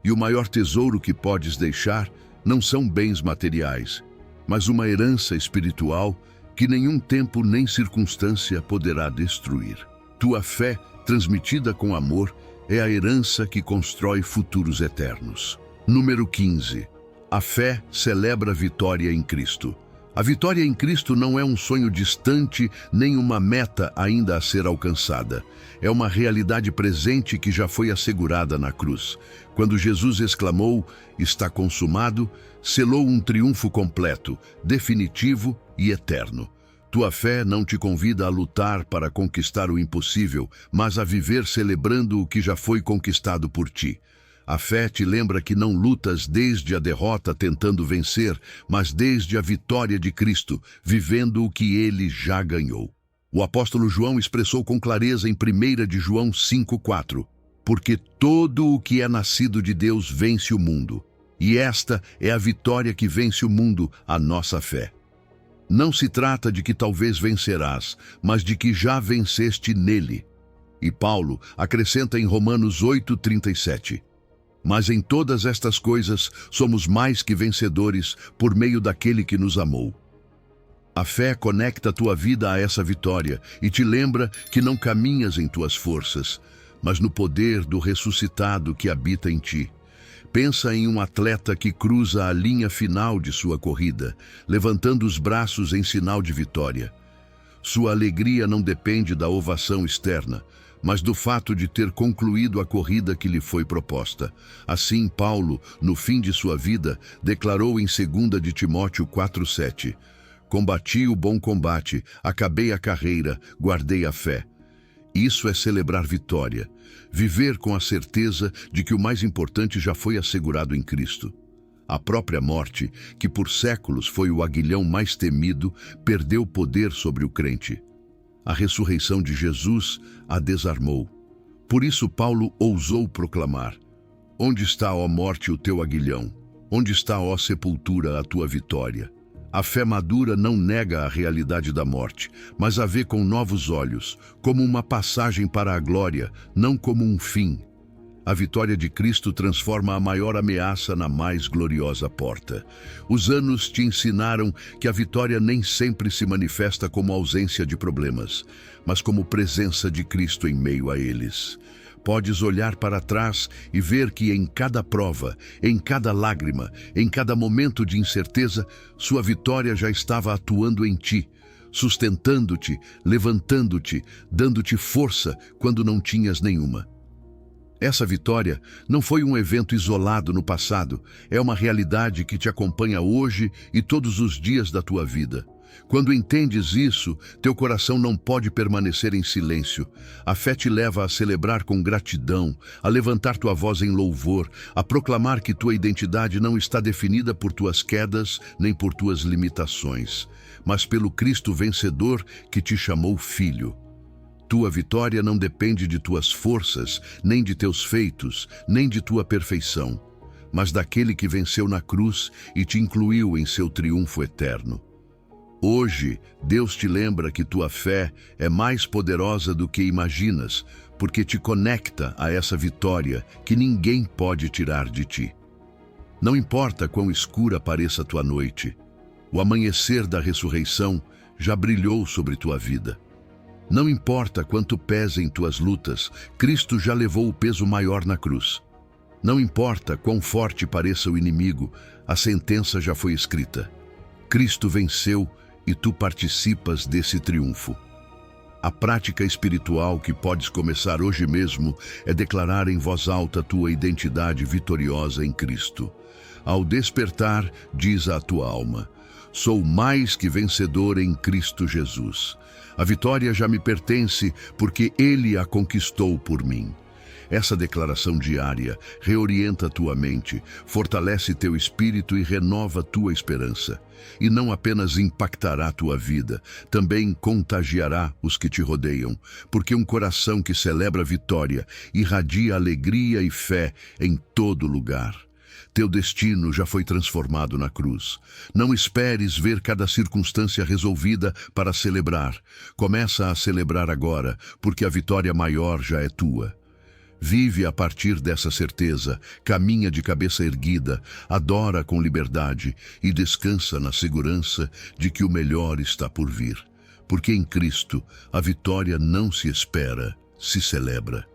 E o maior tesouro que podes deixar não são bens materiais, mas uma herança espiritual que nenhum tempo nem circunstância poderá destruir. Tua fé, transmitida com amor, é a herança que constrói futuros eternos. Número 15. A fé celebra a vitória em Cristo. A vitória em Cristo não é um sonho distante, nem uma meta ainda a ser alcançada. É uma realidade presente que já foi assegurada na cruz. Quando Jesus exclamou, "Está consumado", selou um triunfo completo, definitivo e eterno. Tua fé não te convida a lutar para conquistar o impossível, mas a viver celebrando o que já foi conquistado por ti. A fé te lembra que não lutas desde a derrota tentando vencer, mas desde a vitória de Cristo, vivendo o que Ele já ganhou. O apóstolo João expressou com clareza em 1 de João 5,4: porque todo o que é nascido de Deus vence o mundo, e esta é a vitória que vence o mundo, a nossa fé. Não se trata de que talvez vencerás, mas de que já venceste nele. E Paulo acrescenta em Romanos 8,37: mas em todas estas coisas somos mais que vencedores por meio daquele que nos amou. A fé conecta a tua vida a essa vitória e te lembra que não caminhas em tuas forças, mas no poder do ressuscitado que habita em ti. Pensa em um atleta que cruza a linha final de sua corrida, levantando os braços em sinal de vitória. Sua alegria não depende da ovação externa, mas do fato de ter concluído a corrida que lhe foi proposta. Assim, Paulo, no fim de sua vida, declarou em 2 de Timóteo 4,7: combati o bom combate, acabei a carreira, guardei a fé. Isso é celebrar vitória, viver com a certeza de que o mais importante já foi assegurado em Cristo. A própria morte, que por séculos foi o aguilhão mais temido, perdeu poder sobre o crente. A ressurreição de Jesus a desarmou. Por isso Paulo ousou proclamar: onde está, ó morte, o teu aguilhão? Onde está, ó sepultura, a tua vitória? A fé madura não nega a realidade da morte, mas a vê com novos olhos, como uma passagem para a glória, não como um fim. A vitória de Cristo transforma a maior ameaça na mais gloriosa porta. Os anos te ensinaram que a vitória nem sempre se manifesta como ausência de problemas, mas como presença de Cristo em meio a eles. Podes olhar para trás e ver que em cada prova, em cada lágrima, em cada momento de incerteza, sua vitória já estava atuando em ti, sustentando-te, levantando-te, dando-te força quando não tinhas nenhuma. Essa vitória não foi um evento isolado no passado, é uma realidade que te acompanha hoje e todos os dias da tua vida. Quando entendes isso, teu coração não pode permanecer em silêncio. A fé te leva a celebrar com gratidão, a levantar tua voz em louvor, a proclamar que tua identidade não está definida por tuas quedas nem por tuas limitações, mas pelo Cristo vencedor que te chamou filho. Tua vitória não depende de tuas forças, nem de teus feitos, nem de tua perfeição, mas daquele que venceu na cruz e te incluiu em seu triunfo eterno. Hoje, Deus te lembra que tua fé é mais poderosa do que imaginas, porque te conecta a essa vitória que ninguém pode tirar de ti. Não importa quão escura pareça a tua noite, o amanhecer da ressurreição já brilhou sobre tua vida. Não importa quanto pesem tuas lutas, Cristo já levou o peso maior na cruz. Não importa quão forte pareça o inimigo, a sentença já foi escrita. Cristo venceu e tu participas desse triunfo. A prática espiritual que podes começar hoje mesmo é declarar em voz alta tua identidade vitoriosa em Cristo. Ao despertar, diz à tua alma: sou mais que vencedor em Cristo Jesus. A vitória já me pertence porque Ele a conquistou por mim. Essa declaração diária reorienta tua mente, fortalece teu espírito e renova tua esperança. E não apenas impactará tua vida, também contagiará os que te rodeiam, porque um coração que celebra a vitória irradia alegria e fé em todo lugar. Teu destino já foi transformado na cruz. Não esperes ver cada circunstância resolvida para celebrar. Começa a celebrar agora, porque a vitória maior já é tua. Vive a partir dessa certeza, caminha de cabeça erguida, adora com liberdade e descansa na segurança de que o melhor está por vir. Porque em Cristo a vitória não se espera, se celebra.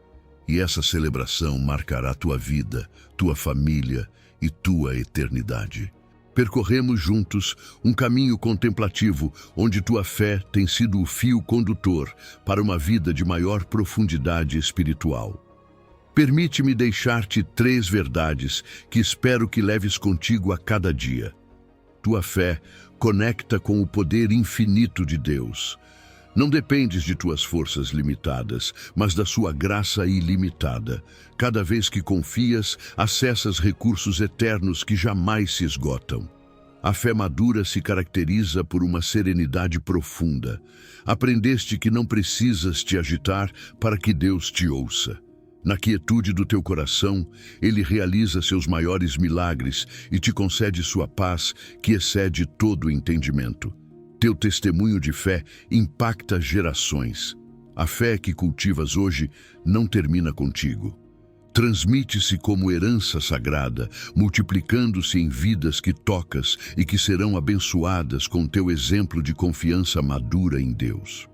E essa celebração marcará tua vida, tua família e tua eternidade. Percorremos juntos um caminho contemplativo onde tua fé tem sido o fio condutor para uma vida de maior profundidade espiritual. Permite-me deixar-te 3 verdades que espero que leves contigo a cada dia. Tua fé conecta com o poder infinito de Deus. Não dependes de tuas forças limitadas, mas da sua graça ilimitada. Cada vez que confias, acessas recursos eternos que jamais se esgotam. A fé madura se caracteriza por uma serenidade profunda. Aprendeste que não precisas te agitar para que Deus te ouça. Na quietude do teu coração, Ele realiza seus maiores milagres e te concede sua paz, que excede todo o entendimento. Teu testemunho de fé impacta gerações. A fé que cultivas hoje não termina contigo. Transmite-se como herança sagrada, multiplicando-se em vidas que tocas e que serão abençoadas com teu exemplo de confiança madura em Deus.